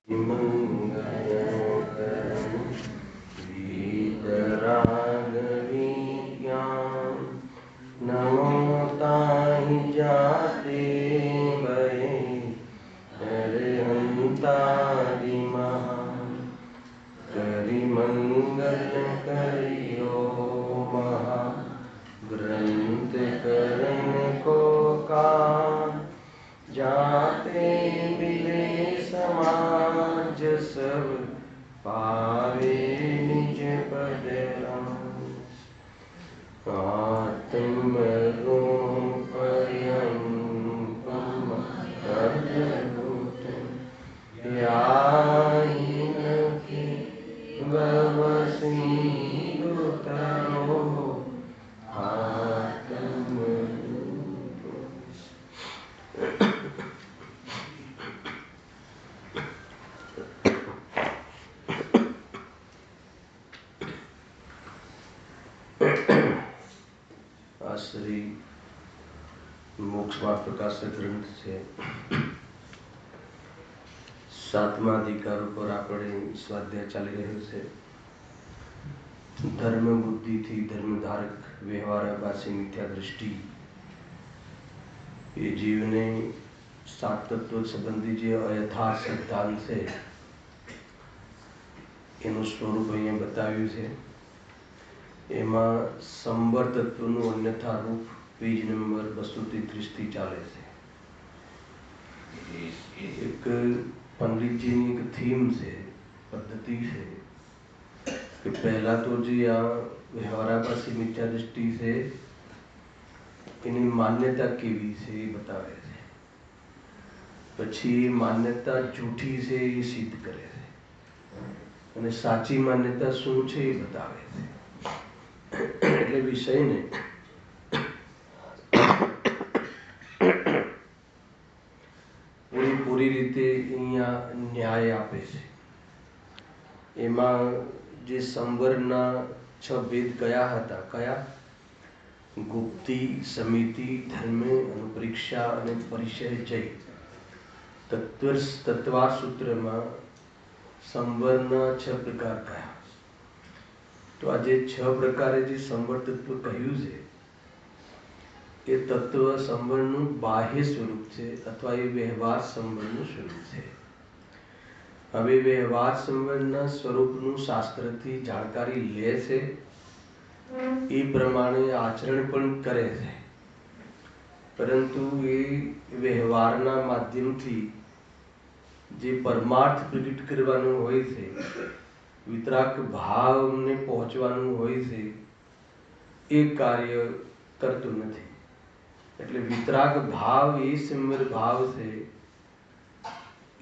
नमो ताहि जाते भये हरि महा करि मंगल करियो महा ग्रंथ करण को कान जाते मिले समाज सब पावे निज पद आत्म रूप अद्भुत याइन की बवसीरुत आत्म श्री मोक्ष मार्ग प्रकाशक ग्रंथ से सातमा अधिकार पर આપણે સ્વાધ્યાય ચાલી રહ્યો છે. ધર્મ બુદ્ધિથી ધર્મ ધારક વ્યવહારાભાસી મિથ્યા દૃષ્ટિ એ જીવને સાત તત્વ સંબંધી જે અયથાર્થ સિદ્ધાંત છે એનું સ્વરૂપ અહીંયા બતાવ્યું છે. એમાં સંબર તત્વનું અન્યથા રૂપ પેજ નંબર 233 થી ચાલે છે. એક પંડિતજીની એક થીમ છે, પદ્ધતિ છે કે પહેલા તો જે આ વ્યવહારાભાસી મિથ્યા દૃષ્ટિ છે એની માન્યતા કેવી છે એ બતાવે છે. પછી એ માન્યતા જૂઠી છે એ સિદ્ધ કરે છે અને સાચી માન્યતા શું છે એ બતાવે છે. એટલે વિષયને પૂરી રીતે અહીંયા ન્યાય આપે છે. એમાં જે સંવરના 6 ભેદ કયા હતા, કયા? ગુપ્તિ, સમિતિ, ધર્મ, અનુપરીક્ષા અને પરિચય જય. તત્વાર સૂત્રમાં સંવરના 6 પ્રકાર કયા. તો આ જે 6 પ્રકારે જે સંવર તત્વ કહ્યું છે એ તત્વ સંવરનું બાહ્ય સ્વરૂપ છે અથવા એ વ્યવહાર સંવરનું સ્વરૂપ છે. હવે વ્યવહાર સંવરના સ્વરૂપનું શાસ્ત્રથી જાણકારી લે છે, એ પ્રમાણે આચરણ પણ કરે છે, પરંતુ એ વ્યવહારના માધ્યમથી જે પરમાર્થ પ્રગટ કરવાનું હોય છે, વિતરાગ ભાવને પહોંચવાનું હોય છે, એ કાર્ય કરતું નથી. એટલે વિતરાગ ભાવ એ સંવર ભાવ છે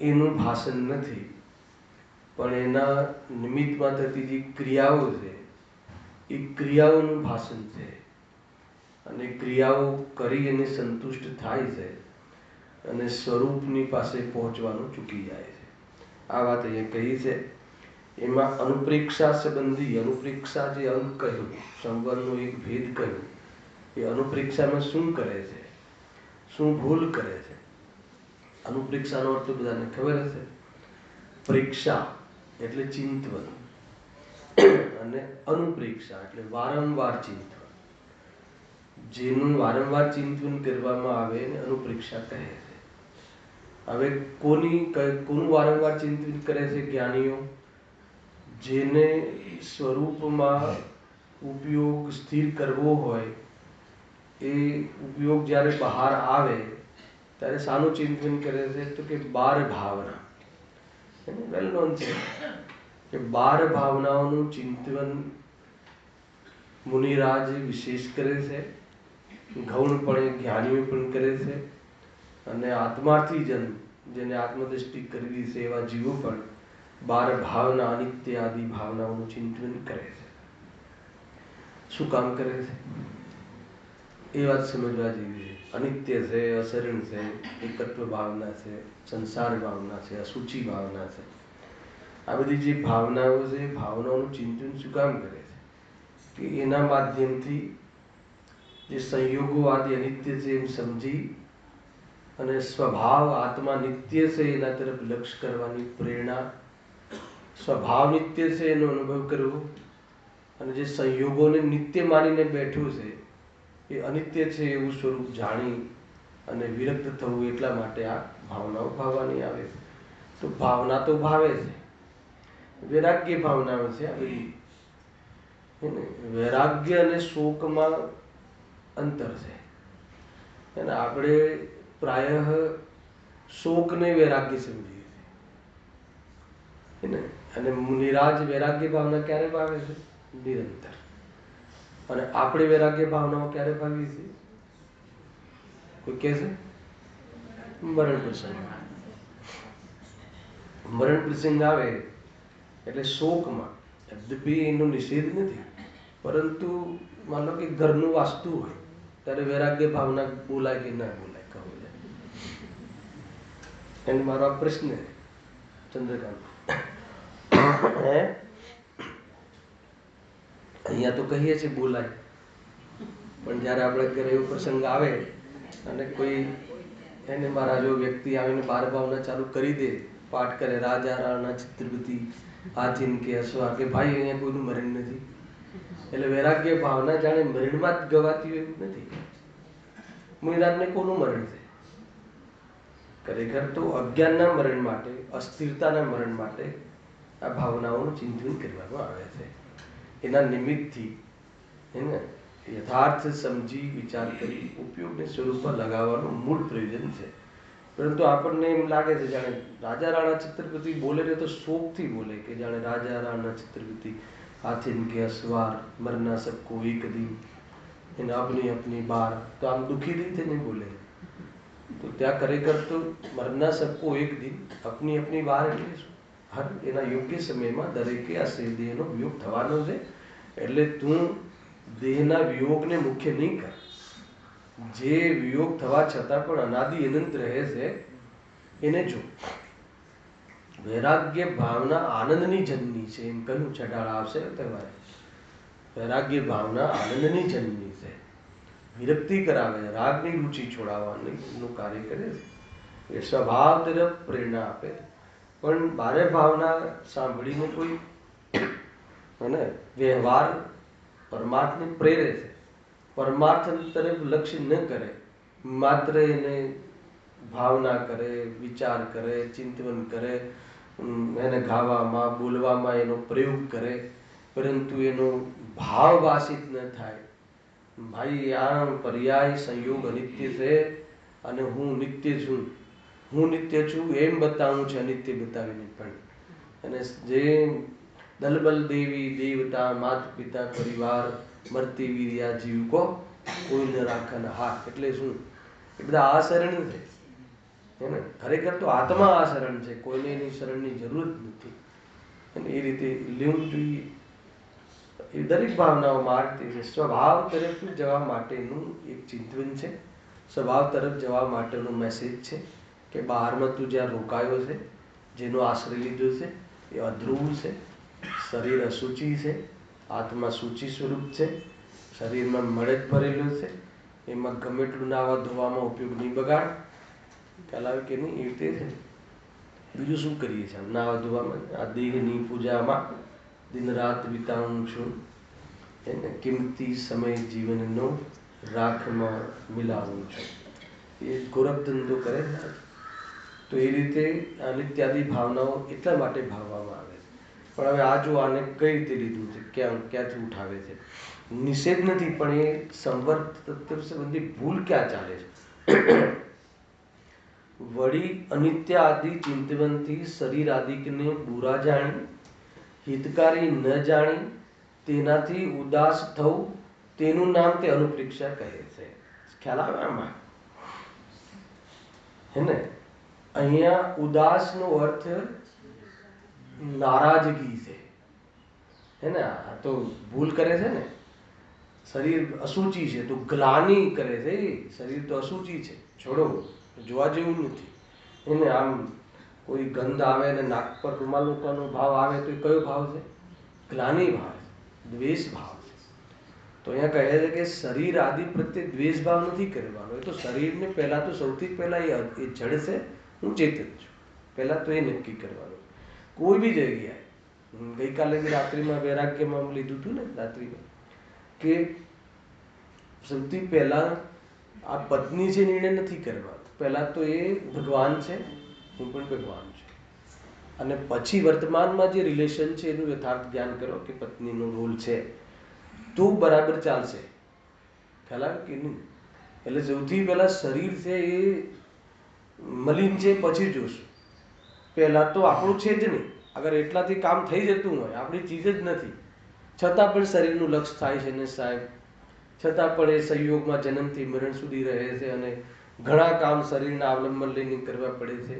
એનું ભાષણ નથી, પણ એના નિમિત્તમાં થતી જે ક્રિયાઓ છે એ ક્રિયાઓનું ભાષણ છે. અને ક્રિયાઓ કરી અને સંતુષ્ટ થાય છે અને સ્વરૂપની પાસે પહોંચવાનું ચૂકી જાય છે. આ વાત અહીંયા કહી છે. એમાં અનુપ્રેક્ષા સંબંધી, અનુપ્રેક્ષા જે અંગ કહ્યું, સંવરનો એક ભેદ કહ્યું, એ અનુપ્રેક્ષામાં શું કરે છે, શું ભૂલ કરે છે. અનુપ્રેક્ષાનો અર્થ તો બધાને ખબર હશે. પ્રેક્ષા એટલે ચિંતવન અને અનુપ્રેક્ષા એટલે વારંવાર ચિંતવન. જેનું વારંવાર ચિંતવન કરવામાં આવે એને અનુપ્રેક્ષા કહે છે. હવે કોનું વારંવાર ચિંતન કરે છે જ્ઞાનીઓ? જેને સ્વરૂપમાં ઉપયોગ સ્થિર કરવો હોય, એ ઉપયોગ જ્યારે બહાર આવે ત્યારે શાનું ચિંતન કરે છે? તો કે 12 ભાવના. એને વેલ નોન છે કે 12 ભાવનાઓનું ચિંતન મુનિરાજ વિશેષ કરે છે, ગૌણપણે જ્ઞાનીઓ પણ કરે છે, અને આત્માર્થી જન જેને આત્મદ્રષ્ટિ કરવી છે એવા જીવો પણ 12 ભાવના, અનિત્ય આદિ ભાવનાઓનું ચિંતન કરે છે. શું કામ કરે છે એ વાત સમજવા જેવી છે. અનિત્ય છે, અસરણ છે, એકત્વ ભાવના છે, સંસાર ભાવના છે, અસુચિ ભાવના છે. આ બધી જે ભાવનાઓ છે, ભાવનાઓનું ચિંતન શું કામ કરે છે? કે એના માધ્યમથી જે સંયોગો આદિ અનિત્ય છે એમ સમજી અને સ્વભાવ આત્મા નિત્ય છે એના તરફ લક્ષ્ય કરવાની પ્રેરણા, સ્વભાવ નિત્ય છે એનો અનુભવ કરવો, અને જે સંયોગોને નિત્ય માનીને બેઠું છે એ અનિત્ય છે એવું સ્વરૂપ જાણી અને વિરક્ત થવું, એટલા માટે આ ભાવનાઓ ભાવવાની આવે. તો ભાવના તો ભાવે છે, વૈરાગ્ય ભાવનાઓ છે આ બધી. વૈરાગ્ય અને શોકમાં અંતર છે. અને આપણે પ્રાયઃ શોકને વૈરાગ્ય સમજીએ છીએ, અને નિરાજ વૈરાગ્ય ભાવના ક્યારે ભાવે છે? નિરંતર. અને આપણે વૈરાગ્ય ભાવનાઓ ક્યારે ભાવીએ છીએ? કોઈ કહે છે? મરણ પ્રસંગમાં. મરણ પ્રસંગ આવે એટલે શોકમાં, યદ્યપિ એનો નિષેધ નથી, પરંતુ માનો કે ઘરનું વાસ્તુ હોય ત્યારે વૈરાગ્ય ભાવના બોલાય કે ના બોલાય? કહો. એને મારો આ પ્રશ્ન ચંદ્રકાંત. અહીંયા તો કહીએ છીએ બોલાય, પણ જયારે આપણે ઘરે એવો પ્રસંગ આવે અને કોઈ એને મારા જો વ્યક્તિ આવીને બાર ભાવના ચાલુ કરી દે, પાઠ કરે રાજા રાણા ચિત્રપતિ હાથીન કે અસવાર, કે ભાઈ અહીંયા કોઈનું મરણ નથી, એટલે વૈરાગ્ય ભાવના જાણે મરણમાં જ ગવાતી હોય એવું નથી. મુનિનાથને કોનું મરણ છે? ખરેખર તો અજ્ઞાનના મરણ માટે, અસ્થિરતાના મરણ માટે આ ભાવનાઓનું ચિંતન કરવામાં આવે છે. એના નિમિત્તથી એને યથાર્થ સમજી વિચાર કરી ઉપયોગને સ્વરૂપમાં લગાવવાનું મૂળ પ્રયોજન છે. પરંતુ આપણને એમ લાગે છે જાણે રાજા રાણા ચિત્રપતિ બોલે ને તો શોકથી બોલે, કે જાણે રાજા રાણા ચિત્રપતિ હાથીન કે અસવાર મરના સબકો એક દિન એને અપની અપની બાર, તો આમ દુઃખી રીતે નહીં બોલે. તો ત્યાં ખરેખર તો મરના સબકો એક દિન, અપની અપની બાર એટલે શું? હર એના યોગ્ય સમયમાં દરેકે આ દેહનો વિયોગ થવાનો છે. એટલે તું દેહના વિયોગને મુખ્ય નહીં કર. જે વિયોગ થવા છતાં પણ અનાદિ અનંત રહે છે એને જો. વૈરાગ્ય ભાવના આનંદની જનની છે એમ કહ્યું. ચડાળ આવશે તમારે. વૈરાગ્ય ભાવના આનંદની જનની છે, વિરક્તિ કરાવે છે, રાગની રુચિ છોડાવવાની નું કાર્ય કરે છે, એ સ્વભાવ તરફ પ્રેરણા આપે. પણ બારે ભાવના સાંભળીને કોઈ અને વ્યવહાર પરમાર્થને પ્રેરે છે, પરમાર્થ તરફ લક્ષ્ય ન કરે, માત્ર એને ભાવના કરે, વિચાર કરે, ચિંતન કરે, એને ગાવામાં બોલવામાં એનો પ્રયોગ કરે, પરંતુ એનો ભાવ વાસિત ન થાય. ભાઈ આ પર્યાય સંયોગ અનિત્ય છે અને હું નિત્ય છું, હું નિત્ય છું એમ બતાવું છે અનિત્ય બતાવીને. પણ અને જે દલબલ દેવી દેવતા માત પિતા પરિવાર મરતી વીર્યા જીવ કો કોઈ ન રાખના હાથ, એટલે શું? એ બધા આશરણ છે. એને ખરેખર તો આત્મા આશરણ છે, કોઈને એની શરણની જરૂર જ નથી. અને એ રીતે લેવું જોઈએ. એ દરેક ભાવનાઓ માર્ગ છે. સ્વભાવ તરફ જવા માટેનું એક ચિંતન છે, સ્વભાવ તરફ જવા માટેનો મેસેજ છે કે બહારમાં તું જ્યાં રોકાયો છે, જેનો આશ્રય લીધો છે એ અધ્રુવ છે, શરીર અસુચિ છે, આત્મા સૂચિ સ્વરૂપ છે, શરીરમાં મળેજ ભરેલું છે, એમાં ગમે એટલું નાવા ધોવામાં ઉપયોગ નહીં બગાડ. ખ્યાલ આવે કે નહીં? એ રીતે છે. બીજું શું કરીએ છીએ નાવા ધોવામાં? આ દેહની પૂજામાં દિન રાત વિતાવું છું, એને કિંમતી સમય જીવનનો રાખમાં મિલાવું છું. એ ગોરખ ધંધો કરે છે. તો એ રીતે અનિત્યાદિ ભાવનાઓ એટલા માટે ભાવવામાં આવે છે. પણ હવે આ જો આને કઈ રીતે લીધું છે, ક્યાંથી ઉઠાવે છે? નિષેધ નથી, પણ એ સંવર્ત તત્વ સંબંધી ભૂલ ક્યાં ચાલે છે? વળી અનિત્ય આદિ ચિંતવનથી શરીર આદિકને બુરા જાણી, હિતકારી ન જાણી તેનાથી ઉદાસ થવું, તેનું નામ તે અનુપ્રેક્ષા કહે છે. ખ્યાલ આવે આમાં? હે ને? અહીંયા ઉદાસ નો અર્થ નારાજગી છે. હે ને? આ તો ભૂલ કરે છે ને. શરીર અસુચિ છે તો ગ્લાની કરે છે. શરીર તો અસુચિ છે, છોડો, જોવા જેવું નથી. એને આમ કોઈ ગંધ આવે ને નાક પર રૂમાલ મૂકવાનો ભાવ આવે તો એ કયો ભાવ છે? ગ્લાની ભાવ છે, દ્વેષ ભાવ છે. તો અહીંયા કહે છે કે શરીર આદિ પ્રત્યે દ્વેષ ભાવ નથી કરવાનો. એ તો શરીરને પહેલા તો સૌથી પહેલા એ જડ છે, હું ચેતન છું, પહેલા તો એ નક્કી કરવાનું. કોઈ બી જગ્યાએ ગઈકાલે રાત્રિમાં વૈરાગ્યમાં લીધું હતું ને, રાત્રિમાં કે સૌથી પહેલા આ પત્ની છે નિર્ણય નથી કરવાનો. પહેલા તો એ ભગવાન છે, હું પણ ભગવાન છું, અને પછી વર્તમાનમાં જે રિલેશન છે એનું યથાર્થ જ્ઞાન કરો કે પત્નીનો રોલ છે તો બરાબર ચાલશે. ખ્યાલ આવે કે નહીં? એટલે સૌથી પહેલા શરીર છે એ મલિન છે પછી જોશું. પહેલા તો આપણું છે જ નહીં. અગર એટલાથી કામ થઈ જતું હોય, આપણી ચીજ જ નથી, છતાં પણ શરીરનું લક્ષ થાય છે ને સાહેબ, છતાં પણ એ સંયોગમાં જન્મથી મરણ સુધી રહે છે અને ઘણા કામ શરીરના અવલંબન લઈને કરવા પડે છે.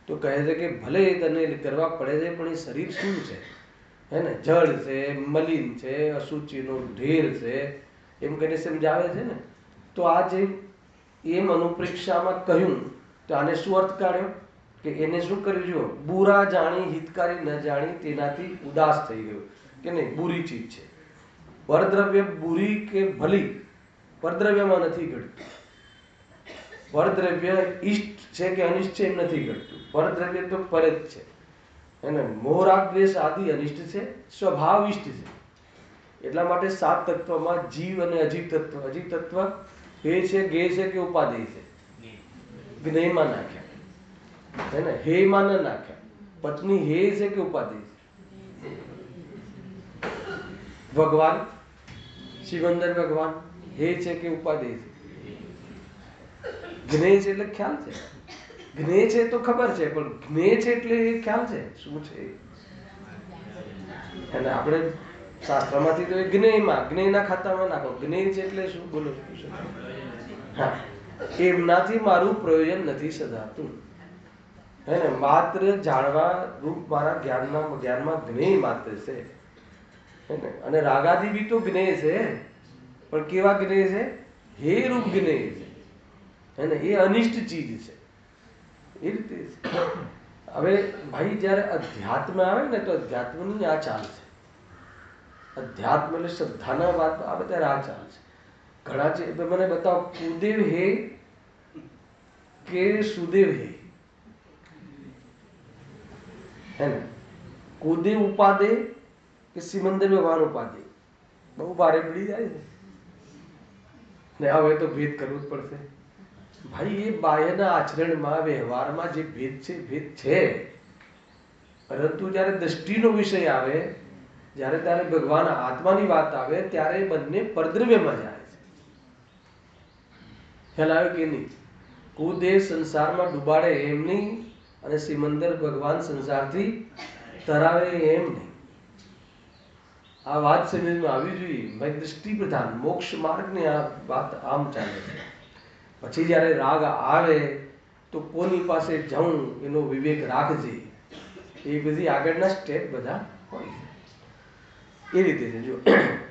તો કહે છે કે ભલે તને કરવા પડે છે પણ એ શરીર શું છે? હે ને, જળ છે, મલિન છે, અશુચિનો ઢેર છે, એમ કરીને સમજાવે છે ને. તો આ જે એમ અનુપ્રેક્ષામાં કહ્યું તો આને શું અર્થ કાઢ્યો કે એને શું કર્યું? જો બુરા જાણી હિતકારી ન જાણી તેનાથી ઉદાસ થઈ ગયો કે નહીં, બુરી ચીજ છે. પરદ્રવ્ય બુરી કે ભલી પરદ્રવ્યમાં નથી ઘટતું. પરદ્રવ્ય ઈષ્ટ છે કે અનિષ્ટ છે એમ નથી ઘટતું. પરદ્રવ્ય તો પર જ છે. એને મોહ રાગ દ્વેષ આદિ અનિષ્ટ છે, સ્વભાવ ઇષ્ટ છે. એટલા માટે સાત તત્વમાં જીવ અને અજીવ તત્વ, અજીવ તત્વ હે છે, ગે છે કે ઉપાદેય છે? જ્ઞેયમાં નાખ્યા, હે ને, હેમાં ન નાખ્યા. પત્ની હે છે કે ઉપાદેય છે? ભગવાન શિવંદર ભગવાન હે છે કે ઉપાદેય છે? જ્ઞેય છે એટલે ખ્યાલ છે. જ્ઞેય છે તો ખબર છે, પણ જ્ઞેય છે એટલે એ ખ્યાલ છે શું છે. અને આપણે શાસ્ત્રમાંથી તો એ જ્ઞેયમાં, જ્ઞેયના ખાતામાં નાખો. જ્ઞેય છે એટલે શું? બોલો. હા, એમનાથી મારું પ્રયોજન નથી સધાતું. હે ને, માત્ર જાણવા રૂપ મારા જ્ઞાનમાં જ્ઞેય માત્ર છે. હે ને, અને રાગાદી બી તો જ્ઞેય છે, પણ કેવા જ્ઞેય છે? હે રૂપ જ્ઞેય છે. હે ને, એ અનિષ્ટ ચીજ છે. એ રીતે હવે ભાઈ જયારે અધ્યાત્મ આવે ને તો અધ્યાત્મની આ ચાલ છે. અધ્યાત્મ એટલે શ્રદ્ધાના વાત આવે ત્યારે આ ચાલ છે. ઘણા છે મને બતાવો, કુદેવ હે કે સુદેવ હે? હે ને, કુદેવ ઉપાદે કે સિમંદર ભગવાન ઉપાદે? બહુ ભારે પડી જાય છે ને. હવે તો ભેદ કરવું જ પડશે ભાઈ. એ બાહ્યના આચરણમાં વ્યવહારમાં જે ભેદ છે, ભેદ છે, પરંતુ જયારે દ્રષ્ટિનો વિષય આવે, જ્યારે ત્યારે ભગવાન આત્માની વાત આવે ત્યારે બંને પરદ્રવ્યમાં જાય છે. ખ્યાલ આવ્યો કે નહીં? કુદેવ સંસારમાં ડૂબાડે એમ નહીં, અને સિમંદર ભગવાન સંસારથી તરાવે એમ નહીં. આ વાત સમજમાં આવી જોઈએ ભાઈ. દૃષ્ટિ પ્રધાન મોક્ષ માર્ગની આ વાત આમ ચાલે છે. પછી જ્યારે રાગ આવે તો કોની પાસે જવું એનો વિવેક રાખજે. એ બધી આગળના સ્ટેપ બધા હોય છે. એ રીતે છે. જો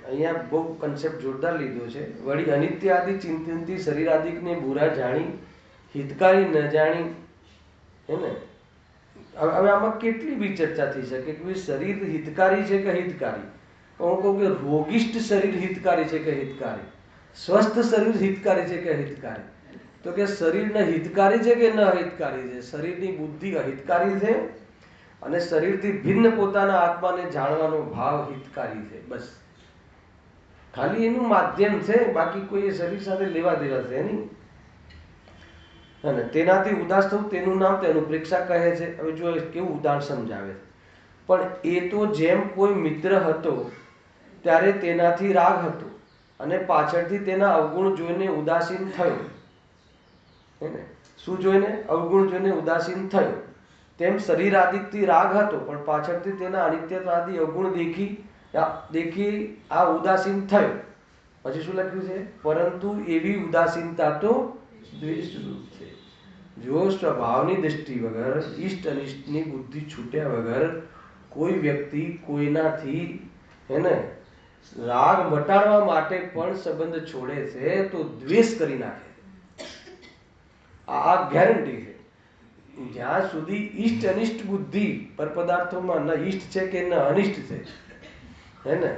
અહીંયા બહુ કન્સેપ્ટ જોરદાર લીધો છે. વળી અનિત્ય આદિ ચિંતનથી શરીર આદિકને બુરા જાણી હિતકારી ન જાણી, હે ને. હવે આમાં કેટલી બી ચર્ચા થઈ શકે કે શરીર હિતકારી છે કે હિતકારી. હું કહું કે રોગિષ્ટ શરીર હિતકારી છે કે હિતકારી? સ્વસ્થ શરીર હિતકારી છે કે હિતકારી? તો કે શરીરના હિતકારી છે કે ન હિતકારી છે? શરીરની બુદ્ધિ અહિતકારી છે અને શરીરથી ભિન્ન પોતાના આત્માને જાણવાનો ભાવ હિતકારી છે. બસ ખાલી એનું માધ્યમ છે, બાકી કોઈ શરીર સાથે લેવા દેવા છે નહીં. અને તેનાથી ઉદાસ થવું તેનું નામ તેનું પ્રેક્ષા કહે છે. હવે જો કેવું ઉદાહરણ સમજાવે છે. પણ એ તો જેમ કોઈ મિત્ર હતો ત્યારે તેનાથી રાગ હતો અને પાછળથી તેના અવગુણ જોઈને ઉદાસીન થયો. શું જોઈને? અવગુણ જોઈને ઉદાસીન થયો. તેમ શરીર આદિથી રાગ હતો પણ પાછળથી તેના અનિત્યતાદિ અવગુણ દેખી આ ઉદાસીન થયો. પછી શું લખ્યું છે? પરંતુ એવી ઉદાસીનતા તો દ્વેષ રૂપ છે. જો સ્વભાવની દ્રષ્ટિ વગર ઈષ્ટ અનિષ્ટની બુદ્ધિ છૂટ્યા વગર કોઈ વ્યક્તિ કોઈનાથી, હે ને, રાગ મટાડવા માટે પણ સંબંધ છોડે છે તો દ્વેષ કરી નાખે. આ ગેરંટી છે. જ્યાં સુધી ઈષ્ટ અનિષ્ટ બુદ્ધિ પર પદાર્થોમાં ન ઈષ્ટ છે કે ન અનિષ્ટ છે, હે ને,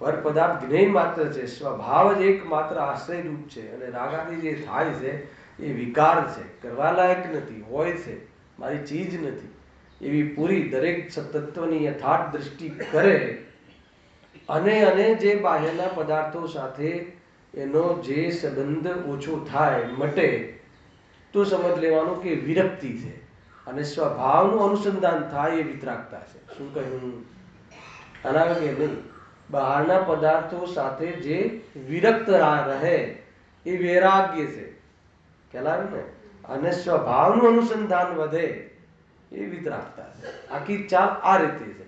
પર પદાર્થ જ્ઞેય માત્ર છે, સ્વભાવ જ એકમાત્ર આશ્રય રૂપ છે. અને રાગાદી જે થાય છે એ વિકાર છે, કરવા લાયક નથી, હોય છે, મારી ચીજ નથી એવી પૂરી દરેક તત્વની યથાર્થ દૃષ્ટિ કરે અને જે બાહ્યના પદાર્થો સાથે એનો જે સંબંધ ઓછો થાય, મટે, તો સમજ લેવાનું કે વિરક્તિ છે. અને સ્વભાવનું અનુસંધાન થાય એ વિતરાગતા છે. શું કહ્યું? આના કે નહીં, બહારના પદાર્થો સાથે જે વિરક્ત રહે એ વૈરાગ્ય છે, ખ્યાલ ને? અને સ્વભાવનું અનુસંધાન વધે એ વિતરાગતા છે. આખી ચાલ આ રીતે છે.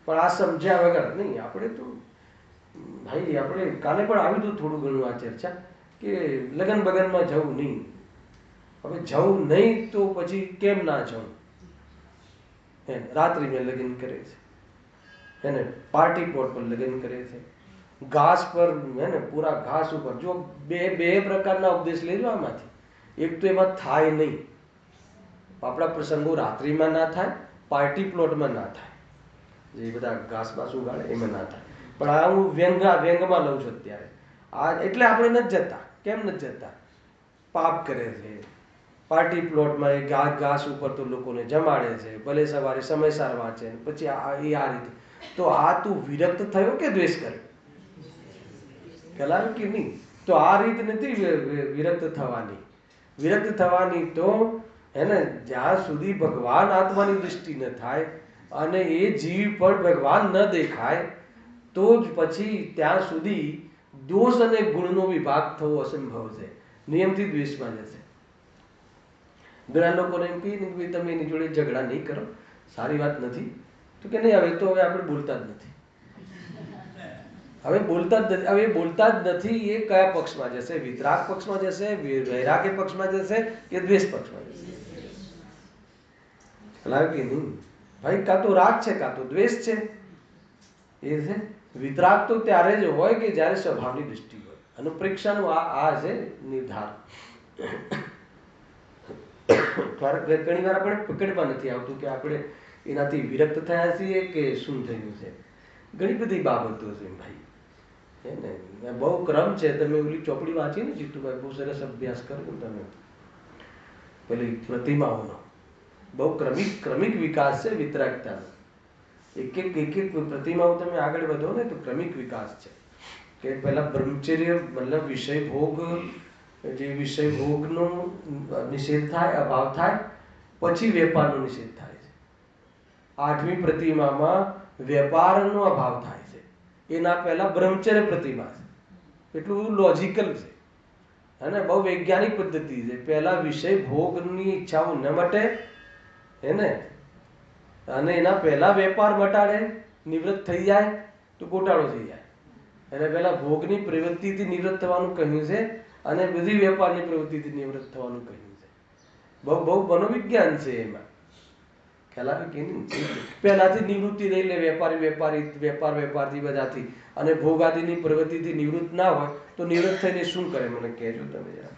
પણ આ સમજ્યા વગર નહીં. આપણે તો ભાઈ, આપણે કાલે પણ આવ્યું હતું થોડું ઘણું આ ચર્ચા કે લગ્ન બગનમાં જવું નહીં. હવે જવું નહીં તો પછી કેમ ના જવું? રાત્રિ મેં લગ્ન કરે છે, એને પાર્ટી પ્લોટ પર લગ્ન કરે છે, ઘાસ પર, હે ને, પૂરા ઘાસ ઉપર. જો બે પ્રકારના ઉપદેશ લેજો આમાંથી. એક તો એમાં થાય નહીં, આપણા પ્રસંગો રાત્રિમાં ના થાય, પાર્ટી પ્લોટમાં ના થાય, જે બધા ઘાસ બાસ ઉગાડે એમાં ના થાય. પણ આ હું વ્યંગમાં લઉં છું અત્યારે. આ એટલે આપણે નથી જતા. કેમ નથી જતા? પાપ કરે છે. પાર્ટી પ્લોટમાં એ ઘાસ ઉપર તો લોકોને જમાડે છે, ભલે સવારે સમયસર વાંચે, પછી આ રીતે. તો આ તું વિરક્ત થયો કે દ્વેષ કર્યો? કહેલાયું કે નહીં? તો આ રીત નથી વિરક્ત થવાની. વિરક્ત થવાની તો એને જ્યાં સુધી ભગવાન આત્માની દૃષ્ટિ ન થાય અને એ જીવ પણ ભગવાન ન દેખાય, તો જ પછી ત્યાં સુધી દોષ અને ગુણનો વિભાગ થવો અસંભવ છે. નિયમથી દ્વેષમાં જશે. ઘણા લોકોને એમ કહીએ ને કે તમે એની જોડે ઝઘડા નહીં કરો, સારી વાત નથી. તો કે નહીં, હવે તો આપણે બોલતા જ નથી. હવે બોલતા જ નથી. હવે બોલતા જ નથી એ કયા પક્ષમાં જશે? વિતરાગ પક્ષમાં જશે, વૈરાગ્ય પક્ષમાં જશે કે દ્વેષ પક્ષમાં જશે? ખ્યાલ કે નહીં ભાઈ? કાં તો રાગ છે, કાં તો દ્વેષ છે. એ છે વિતરાગ તો ત્યારે જ હોય કે જ્યારે સ્વભાવની દૃષ્ટિ હોય. અનુપ્રેક્ષાનું આ છે નિર્ધાર. ઘણી વાર આપણે પકડમાં નથી આવતું કે આપણે એનાથી વિરક્ત થયા છીએ કે શું થયું છે. ઘણી બધી બાબતો છે ભાઈ, હે ને? બહુ ક્રમ છે. તમે ઓલી ચોપડી વાંચી ને જીતુભાઈ, બહુ સરસ અભ્યાસ કરો તમે. પેલી પ્રતિમાઓનો બહુ ક્રમિક વિકાસ છે વિતરાગતાનો. એક એક પ્રતિમાઓ તમે આગળ વધો ને તો ક્રમિક વિકાસ છે. કે પહેલા બ્રહ્મચર્ય મતલબ વિષય ભોગ, જે વિષય ભોગનો નિષેધ થાય, અભાવ થાય, પછી વેપારનો નિષેધ થાય છે. 8મી પ્રતિમામાં વેપારનો અભાવ થાય છે. એના પહેલા બ્રહ્મચર્ય પ્રતિમા છે. એટલું લોજિકલ છે, અને બહુ વૈજ્ઞાનિક પદ્ધતિ છે. પહેલા વિષય ભોગની ઈચ્છાઓ ન મટે, હે ને, અને એના પહેલા વેપાર મટાડે, નિવૃત્ત થઈ જાય તો ગોટાળો થઈ જાય. એને પહેલા ભોગની પ્રવૃત્તિથી નિવૃત્ત થવાનું કહ્યું છે અને બધી વેપારની પ્રવૃત્તિથી નિવૃત્ત થવાનું કહ્યું છે. બહુ મનોવિજ્ઞાન છે એમાં. ખ્યાલ આવે કે નહીં? પહેલાથી નિવૃત્તિ લઈ લે વેપારથી બધાથી, અને ભોગાદિની પ્રવૃત્તિથી નિવૃત્ત ના હોય તો નિવૃત્ત થઈને શું કરે મને કહેજો તમે જરા.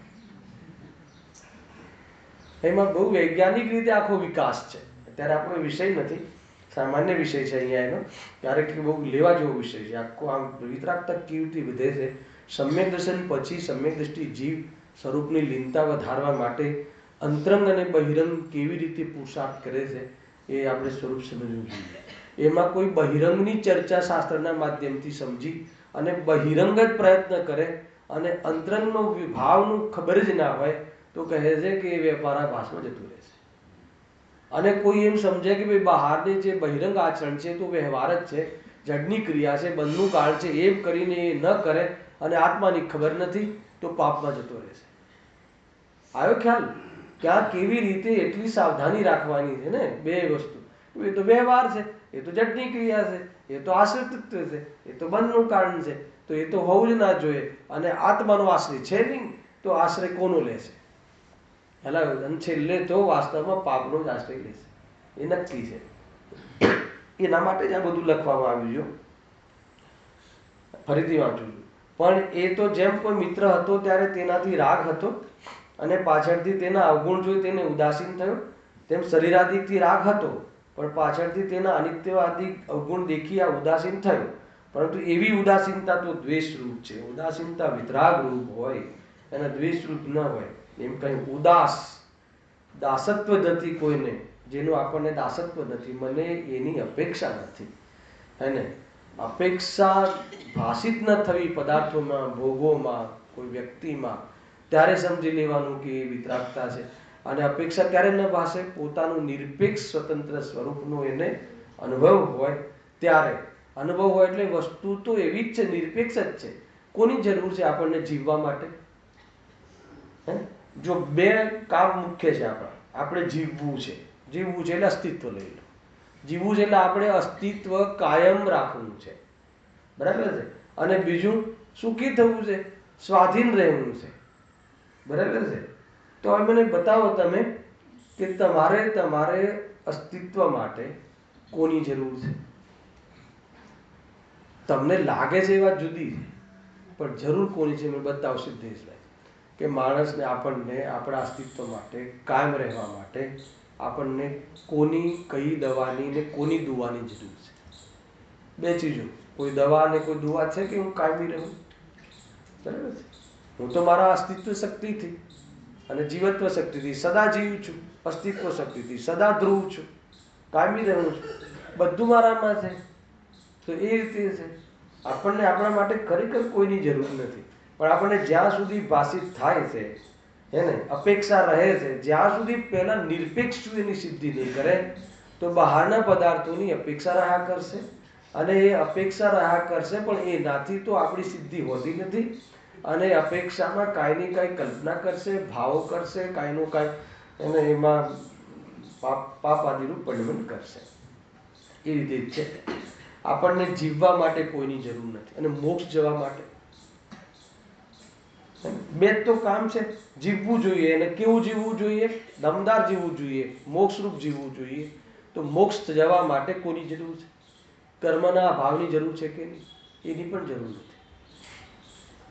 એમાં બહુ વૈજ્ઞાનિક રીતે આખો વિકાસ છે. અત્યારે આપણો વિષય નથી, સામાન્ય વિષય છે અહીંયા એનો. ક્યારેક બહુ લેવા જેવો વિષય છે આખો. આમ વિતરાગતા કેવી રીતે વધે છે, સમ્યક દર્શન પછી સમ્યક દૃષ્ટિ જીવ સ્વરૂપની લીનતા વધારવા માટે અંતરંગ અને બહિરંગ કેવી રીતે પુરુષાર્થ કરે છે એ આપણે સ્વરૂપ સમજવું જોઈએ. એમાં કોઈ બહિરંગની ચર્ચા શાસ્ત્રના માધ્યમથી સમજી અને બહિરંગ જ પ્રયત્ન કરે અને અંતરંગનો વિભાવનું ખબર જ ના હોય તો કહે છે કે એ વેપારાભાસમાં જતું રહેશે. અને કોઈ એમ સમજે કે ભાઈ બહારની જે બહિરંગ આચરણ છે તો વ્યવહાર જ છે, જડની ક્રિયા છે, બંધનું કારણ છે, એમ કરીને એ ન કરે અને આત્માની ખબર નથી તો પાપમાં જતો રહેશે. આવ્યો ખ્યાલ? ક્યાં કેવી રીતે એટલી સાવધાની રાખવાની છે ને. બે વસ્તુ, એ તો વ્યવહાર છે, એ તો જડની ક્રિયા છે, એ તો આશ્રિતત્વ છે, એ તો બંધનું કારણ છે, તો એ તો હોવું જ ના જોઈએ. અને આત્માનો આશ્રય છે નહીં તો આશ્રય કોનો લેશે? અને છેલ્લે તો વાસ્તવમાં પાપનો જ આશ્રય લેશે, એ નક્કી છે. એના માટે જ આ બધું લખવામાં આવ્યું છે. ફરીથી વાંચું છું. પણ એ તો જેમ કોઈ મિત્ર હતો ત્યારે તેનાથી રાગ હતો અને પાછળથી તેના અવગુણ જોઈ તેને ઉદાસીન થયો, તેમ શરીરાદિકથી રાગ હતો પણ પાછળથી તેના અનિત્યવાદી અવગુણ દેખી આ ઉદાસીન થયો. પરંતુ એવી ઉદાસીનતા તો દ્વેષ રૂપ છે. ઉદાસીનતા વિતરાગ રૂપ હોય અને દ્વેષ રૂપ ન હોય. એમ કઈ ઉદાસ દાસત્વ નથી કોઈને, જેનું આપણને દાસત્વ નથી, મને એની અપેક્ષા નથી, હે ને. અપેક્ષા ભાષિત ન થવી પદાર્થોમાં, ભોગોમાં, કોઈ વ્યક્તિમાં, ત્યારે સમજી લેવાનું કે એ વિતરાગતા છે. અને અપેક્ષા ક્યારે ન ભાષે? પોતાનું નિરપેક્ષ સ્વતંત્ર સ્વરૂપનો એને અનુભવ હોય ત્યારે. અનુભવ હોય એટલે વસ્તુ તો એવી જ છે, નિરપેક્ષ જ છે. કોની જરૂર છે આપણને જીવવા માટે? જો બે કામ મુખ્ય છે આપણા. આપણે જીવવું છે, જીવવું છે એટલે અસ્તિત્વ લઈ લો. જીવવું છે એટલે આપણે અસ્તિત્વ કાયમ રાખવું છે, બરાબર છે. અને બીજું સુખી થવું છે, સ્વાધીન રહેવું છે, બરાબર છે. તો હવે મને બતાવો તમે કે તમારે અસ્તિત્વ માટે કોની જરૂર છે? તમને લાગે છે એ વાત જુદી છે, પણ જરૂર કોની છે મને બતાવો સિદ્ધેશભાઈ. કે માણસને, આપણને આપણા અસ્તિત્વ માટે, કાયમ રહેવા માટે આપણને કોની, કઈ દવાની ને કોની દુવાની જરૂર છે? બે ચીજો. કોઈ દવા અને કોઈ દુવા છે કે હું કાયમી રહું? બરાબર છે. હું તો મારા અસ્તિત્વ શક્તિથી અને જીવત્વ શક્તિથી સદા જીવું છું, અસ્તિત્વ શક્તિથી સદા ધ્રુવ છું, કાયમી રહું છું, બધું મારામાં છે. તો એ રીતે છે. આપણને આપણા માટે ખરેખર કોઈની જરૂર નથી. પણ આપણને જ્યાં સુધી ભાષિત થાય છે, હે ને, અપેક્ષા રહે છે, જ્યાં સુધી પહેલા નિરપેક્ષ છું એની સિદ્ધિ નહીં કરે તો બહારના પદાર્થોની અપેક્ષા રહ્યા કરશે. અને એ અપેક્ષા રહ્યા કરશે, પણ એનાથી તો આપણી સિદ્ધિ હોતી નથી. અને અપેક્ષામાં કાંઈની કાંઈ કલ્પના કરશે, ભાવો કરશે, કાંઈનું કાંઈ એને એમાં પાપ આદિનું પરિણમન કરશે. એ રીતે જ છે. આપણને જીવવા માટે કોઈની જરૂર નથી. અને મોક્ષ જવા માટે બે જ તો કામ છે. જીવવું જોઈએ. અને કેવું જીવવું જોઈએ? દમદાર જીવવું જોઈએ, મોક્ષરૂપ જીવવું જોઈએ. તો મોક્ષ જવા માટે કોની જરૂર છે? કર્મના અભાવની જરૂર છે કે નહીં? એની પણ જરૂર નથી.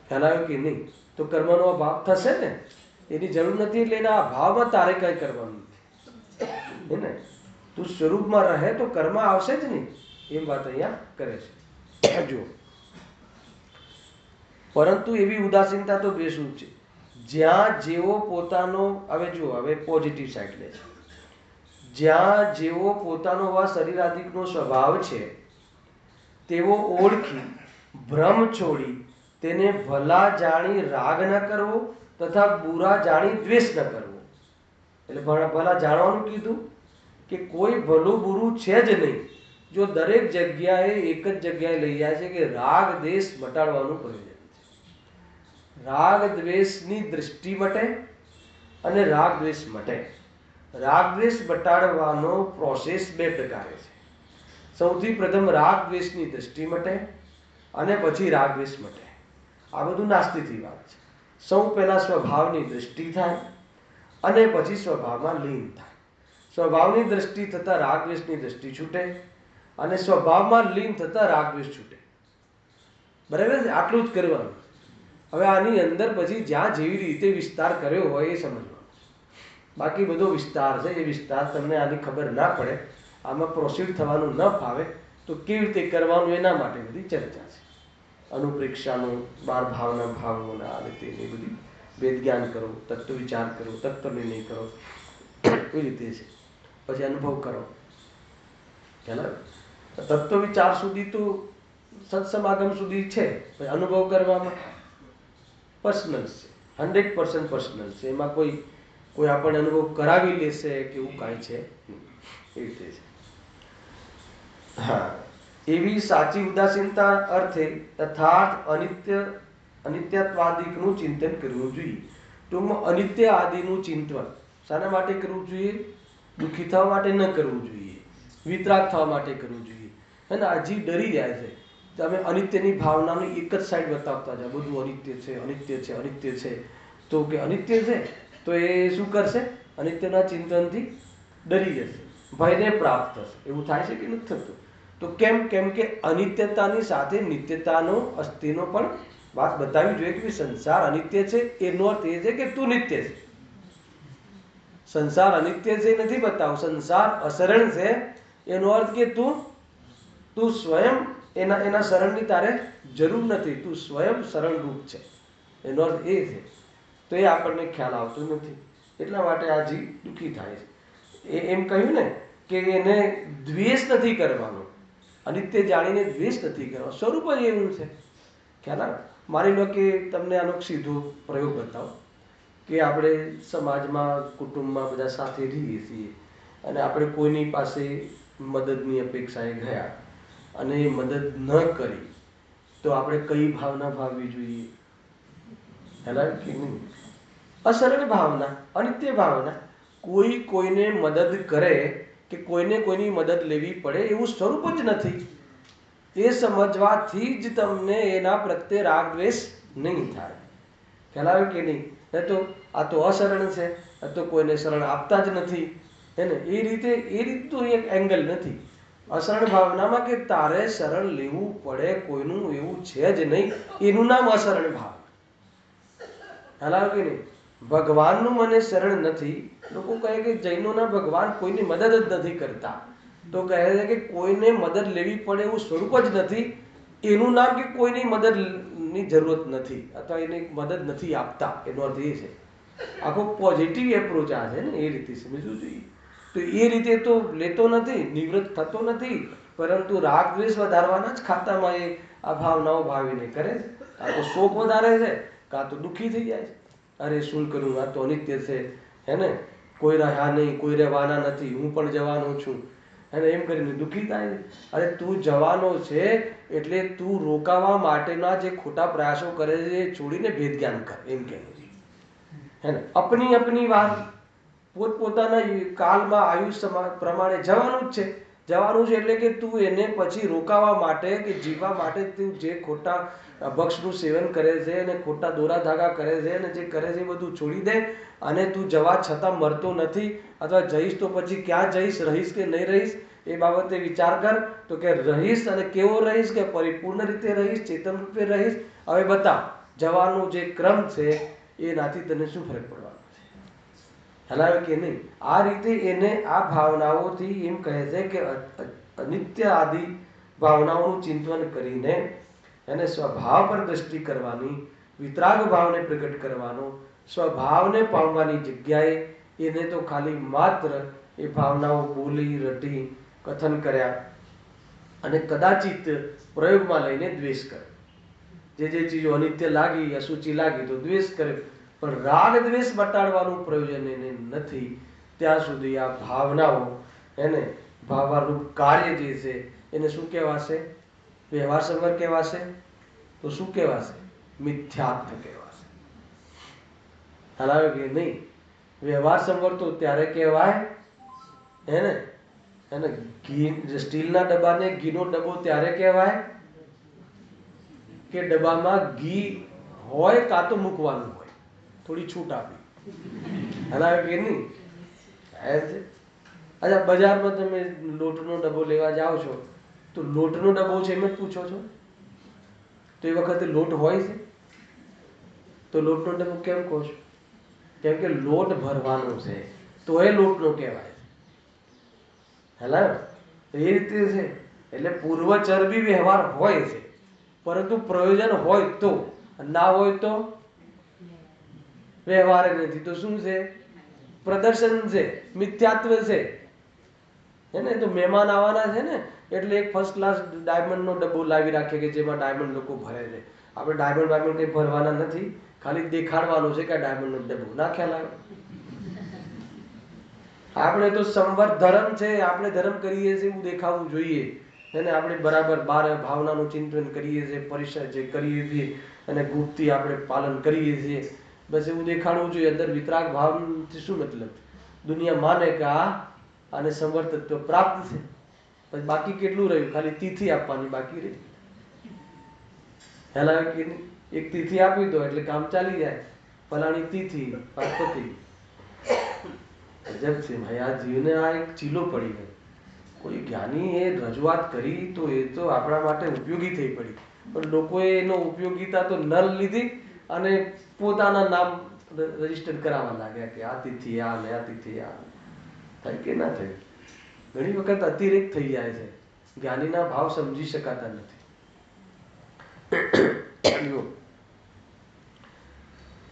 ખ્યાલ આવ્યો કે નહીં? તો કર્મનો અભાવ થશે ને, એની જરૂર નથી. એટલે એના અભાવમાં તારે કંઈ કરવાનું નથી, હે ને. તું સ્વરૂપમાં રહે તો કર્મ આવશે જ નહીં, એમ વાત અહીંયા કરે છે. જુઓ, પરંતુ એવી ઉદાસીનતા તો બેસવું છે જ્યાં જેવો પોતાનો, હવે જુઓ, હવે પોઝિટિવ સાઈડ લે છે. જ્યાં જેવો પોતાનો આ શરીરાદિકનો સ્વભાવ છે તેવો ઓળખી ભ્રમ છોડી તેને ભલા જાણી રાગ ન કરવો તથા બુરા જાણી દ્વેષ ન કરવો. એટલે ભલા જાણવાનું કીધું કે કોઈ ભલું બુરું છે જ નહીં. જો દરેક જગ્યાએ એક જ જગ્યાએ લઈ જાય છે કે રાગ દ્વેષ મટાડવાનું પ્રયોજન છે. રાગ દ્વેષની દૃષ્ટિ મટે અને રાગ દ્વેષ મટે. રાગ દ્વેષ મટાડવાનો પ્રોસેસ બે પ્રકારે છે. સૌથી પ્રથમ રાગ દ્વેષની દૃષ્ટિ મટે અને પછી રાગ દ્વેષ મટે. આ બધું નાસ્તિકની વાત છે. સૌ પહેલા સ્વભાવની દૃષ્ટિ થાય અને પછી સ્વભાવમાં લીન થાય. સ્વભાવની દૃષ્ટિ થતા રાગ દ્વેષની દૃષ્ટિ છૂટે અને સ્વભાવમાં લીન થતા રાગ દ્વેષ છૂટે. બરાબર છે? આટલું જ કરવાનું. હવે આની અંદર પછી જ્યાં જેવી રીતે વિસ્તાર કર્યો હોય એ સમજવાનું. બાકી બધો વિસ્તાર છે. એ વિસ્તાર તમને આની ખબર ના પડે, આમાં પ્રોસીડ થવાનું ન ફાવે તો કેવી રીતે કરવાનું એના માટે બધી ચર્ચા છે. અનુપ્રેક્ષાનું, બાર ભાવના, ભાવોના આ રીતે એ બધી વેદ જ્ઞાન કરો, તત્વ વિચાર કરો, તત્વ નિર્ણય કરો, એ રીતે છે. પછી અનુભવ કરો. તત્વ વિચાર સુધી તો સત્સમાગમ સુધી છે. અનુભવ કરવામાં પર્સનલ છે, 100% પર્સનલ છે. એમાં કોઈ આપણને અનુભવ કરાવી લેશે કે એવું કાંઈ છે નહીં. એ રીતે છે. હા, એવી સાચી ઉદાસીનતા અર્થે યથાર્થ અનિત્યત્વાદિકનું ચિંતન કરવું જોઈએ. ટૂંકમાં અનિત્ય આદિનું ચિંતન શાના માટે કરવું જોઈએ? દુઃખી થવા માટે ન કરવું જોઈએ, વિતરાગ થવા માટે કરવું જોઈએ. અને આ જીવ ડરી જાય છે. તમે અનિત્યની ભાવનાની એક જ સાઈડ બતાવતા જાઓ, બધું અનિત્ય છે, અનિત્ય છે, અનિત્ય છે. તો કે અનિત્ય છે તો એ શું કરશે? અનિત્યના ચિંતનથી ડરી જશે, ભયને પ્રાપ્ત થશે. એવું થાય છે કે નથી થતું? તો કેમ કે અનિત્યતાની સાથે નિત્યતાનો, અસ્થિનો પણ વાત બતાવવી જોઈએ કે સંસાર અનિત્ય છે. એનો અર્થ એ છે કે તું નિત્ય છે. સંસાર અનિત્ય છે નથી બતાવો. સંસાર અસરણ છે એનો અર્થ કે તું તું સ્વયં એના શરણની તારે જરૂર નથી, તું સ્વયં શરણરૂપ છે, એનો અર્થ એ છે. તો એ આપણને ખ્યાલ આવતો નથી, એટલા માટે આ જીવ દુઃખી થાય છે. એમ કહ્યું ને કે એને દ્વેષ નથી કરવાનો, અનિત્ય જાણીને દ્વેષ નથી કરવાનો, સ્વરૂપ જ એવું છે. ખ્યાલ આવે? માની લો કે તમને આનો સીધો પ્રયોગ બતાવો કે આપણે સમાજમાં કુટુંબમાં બધા સાથે રહીએ છીએ અને આપણે કોઈની પાસે મદદની અપેક્ષાએ ગયા અને એ મદદ ન કરી તો આપણે કઈ ભાવના ભાવવી જોઈએ? ખ્યાલ કે નહીં? અસરળ ભાવના, અનિત્ય ભાવના. કોઈ કોઈને મદદ કરે કે કોઈને કોઈની મદદ લેવી પડે એવું સ્વરૂપ જ નથી. એ સમજવાથી જ તમને એના પ્રત્યે રાગ દ્વેષ નહીં થાય. ખ્યાલ આવે કે નહીં? એ તો આ તો અશરણ છે, આ તો કોઈને શરણ આપતા જ નથી, હે ને? એ રીતનું એક એંગલ નથી અશરણ ભાવનામાં કે તારે શરણ લેવું પડે કોઈનું એવું છે જ નહીં, એનું નામ અશરણ ભાવ. ખ્યાલ આવે કે નહીં? ભગવાનનું મને શરણ નથી. લોકો કહે કે જૈનોના ભગવાન કોઈની મદદ જ નથી કરતા, તો કહે છે કે કોઈને મદદ લેવી પડે એવું સ્વરૂપ જ નથી, એનું નામ કે કોઈની મદદની જરૂરત નથી અથવા એને મદદ નથી આપતા, એનો અર્થ એ છે. આખો પોઝિટિવ એપ્રોચ આ છે ને, એ રીતે સમજવું જોઈએ. તો એ રીતે તો લેતો નથી, નિવૃત્ત થતો નથી, પરંતુ રાગ દ્વેષ વધારવાના જ ખાતામાં એ આ ભાવનાઓ ભાવીને કરે છે. કાં તો શોક વધારે છે, કાં તો દુઃખી થઈ જાય છે. અરે શું કરું, આ તો અનિત્ય છે, હે ને? કોઈ રહ્યા નહીં, કોઈ રહેવાના નથી, હું પણ જવાનો છું, અને એમ કરીને દુઃખી થાય. અરે તું જવાનો છે એટલે તું રોકાવા માટેના જે ખોટા પ્રયાસો કરે છે એ છોડીને ભેદ જ્ઞાન કર, એમ કહેવું છે, હે ને? અપની વાત, પોતપોતાના કાલમાં આયુષ્ય પ્રમાણે જવાનું જ છે. જવાનું છે એટલે કે તું એને પછી રોકાવા માટે કે જીવવા માટે તું જે ખોટા ભક્ષનું સેવન કરે છે અને ખોટા દોરા ધાગા કરે છે અને જે કરે છે એ બધું છોડી દે. અને તું જવા છતાં મરતો નથી, અથવા જઈશ તો પછી ક્યાં જઈશ, રહીશ કે નહીં રહીશ, એ બાબતે વિચાર કર. તો કે રહીશ, અને કેવો રહીશ? કે પરિપૂર્ણ રીતે રહીશ, ચેતન રૂપે રહીશ. હવે બતાવ, જવાનો જે ક્રમ છે એનાથી તને શું ફરક પડવાનો છે? હલાવે કે નહીં? આ રીતે એને આ ભાવનાઓથી એમ કહે છે કે અનિત્ય આદિ ભાવનાઓનું ચિંતન કરીને એને સ્વભાવ પર દ્રષ્ટિ કરવાની, વિતરાગ ભાવને પ્રગટ કરવાનો, સ્વભાવને પામવાની જગ્યાએ એને તો ખાલી માત્ર એ ભાવનાઓ બોલી રટી કથન કર્યા અને કદાચિત પ્રયોગમાં લઈને દ્વેષ કરે. જે ચીજો અનિત્ય લાગી, અસુચિ લાગી તો દ્વેષ કરે, પણ રાગ દ્વેષ મટાડવાનું પ્રયોજન એને નથી. ત્યાં સુધી આ ભાવનાઓ એને ભાવારૂપ કાર્ય જે છે એને શું કહેવાશે? વ્યવહાર સંવર કહેવાશે. તો શું કહેવાશે? મિથ્યાત્વ કહેવાશે. હલાવે કે નહીં? વ્યવહાર સંવર તો ત્યારે કહેવાય, હે ને? ઘી, સ્ટીલના ડબ્બાને ઘીનો ડબ્બો ત્યારે કહેવાય કે ડબ્બામાં ઘી હોય કાં તો મૂકવાનું હોય, થોડી છૂટ આપી. હલાવે કે નહીં? અચ્છા, બજારમાં તમે લોટનો ડબ્બો લેવા જાઓ છો તો લોટનો ડબ્બો છે એમ જ પૂછો છો? તો એ વખતે લોટ હોય છે? તો લોટનો ડબ્બો કેમ કહો છો? કેમ કે લોટ ભરવાનો છે, તો એ લોટનો કહેવાય. હેલા, એ રીતે છે. એટલે પૂર્વ ચરબી વ્યવહાર હોય છે, પરંતુ પ્રયોજન હોય તો, ના હોય તો વ્યવહાર નથી. તો શું છે? પ્રદર્શન છે, મિથ્યાત્વ છે, હે ને? તો મહેમાન આવવાના છે ને, એટલે એક ફર્સ્ટ ક્લાસ ડાયમંડનો ડબ્બો લાવી રાખે કે જેમાં ડાયમંડ લોકો ભરે છે. આપણે ડાયમંડ કંઈ ભરવાના નથી, ખાલી દેખાડવાનું છે કે ડાયમંડનો ડબ્બો. ના ખ્યાલ આવે? આપણે તો સંવર ધર્મ છે, આપણે ધર્મ કરીએ છીએ એવું દેખાવું જોઈએ, અને આપણે બરાબર બાર ભાવનાનું ચિંતન કરીએ છીએ, પરિસર જે કરીએ છીએ અને ગુપ્તી આપણે પાલન કરીએ છીએ, બસ એવું દેખાડવું જોઈએ. અંદર વિતરાગ ભાવથી શું મતલબ? દુનિયા માને કે આને સંવર તત્વ પ્રાપ્ત છે, પછી બાકી કેટલું રહ્યું? ખાલી તિથિ આપવાની બાકી રહી. હેલા કે એક તિથિ આપી દો એટલે કામ ચાલી જાય. ફલાણી તિથિ પાર્વતી. ગજબ છે ભાઈ, આ જીવને આ એક ચીલો પડી ગઈ. કોઈ જ્ઞાની એ રજૂઆત કરી તો એ તો આપણા માટે ઉપયોગી થઈ પડી, પણ લોકોએ એનો ઉપયોગીતા તો ન લીધી અને પોતાના નામ રજીસ્ટર કરાવવા લાગ્યા કે આ તિથિ આ ને આ તિથિ આ. થાય કે ના થાય? ઘણી વખત અતિરેક થઈ જાય છે. જ્ઞાનીના ભાવ સમજી શકાતા નથી.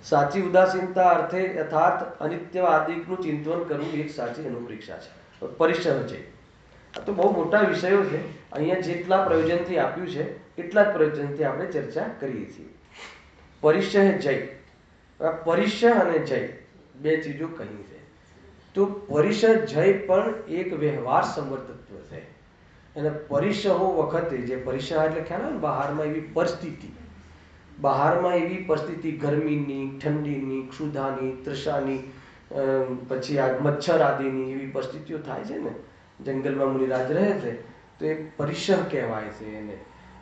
સાચી ઉદાસીનતા અર્થે યથાર્થ અનિત્યવાદિકનું ચિંતન કરવું એક સાચી અનુપ્રેક્ષા છે. પરિસહ છે. આ તો બહુ મોટા વિષયો છે. અહીંયા જેટલા પ્રયોજનથી આપ્યું છે એટલા જ પ્રયોજનથી આપણે ચર્ચા કરીએ છીએ. પરિસહ જય. પરિસહ અને જય બે ચીજો કહી છે. તો પરિસહ જય પણ એક વ્યવહાર સંવર્તત્વ છે. અને પરિસહો વખતે જે પરિસહ એટલે ખ્યાલ આવે ને, બહારમાં એવી પરિસ્થિતિ, બહારમાં એવી પરિસ્થિતિ ગરમીની, ઠંડીની, ક્ષુધાની, તૃષાની, પછી આ મચ્છર આદિની એવી પરિસ્થિતિઓ થાય છે ને, જંગલમાં મુનિરાજ રહે છે તો એ પરિસહ કહેવાય છે એને.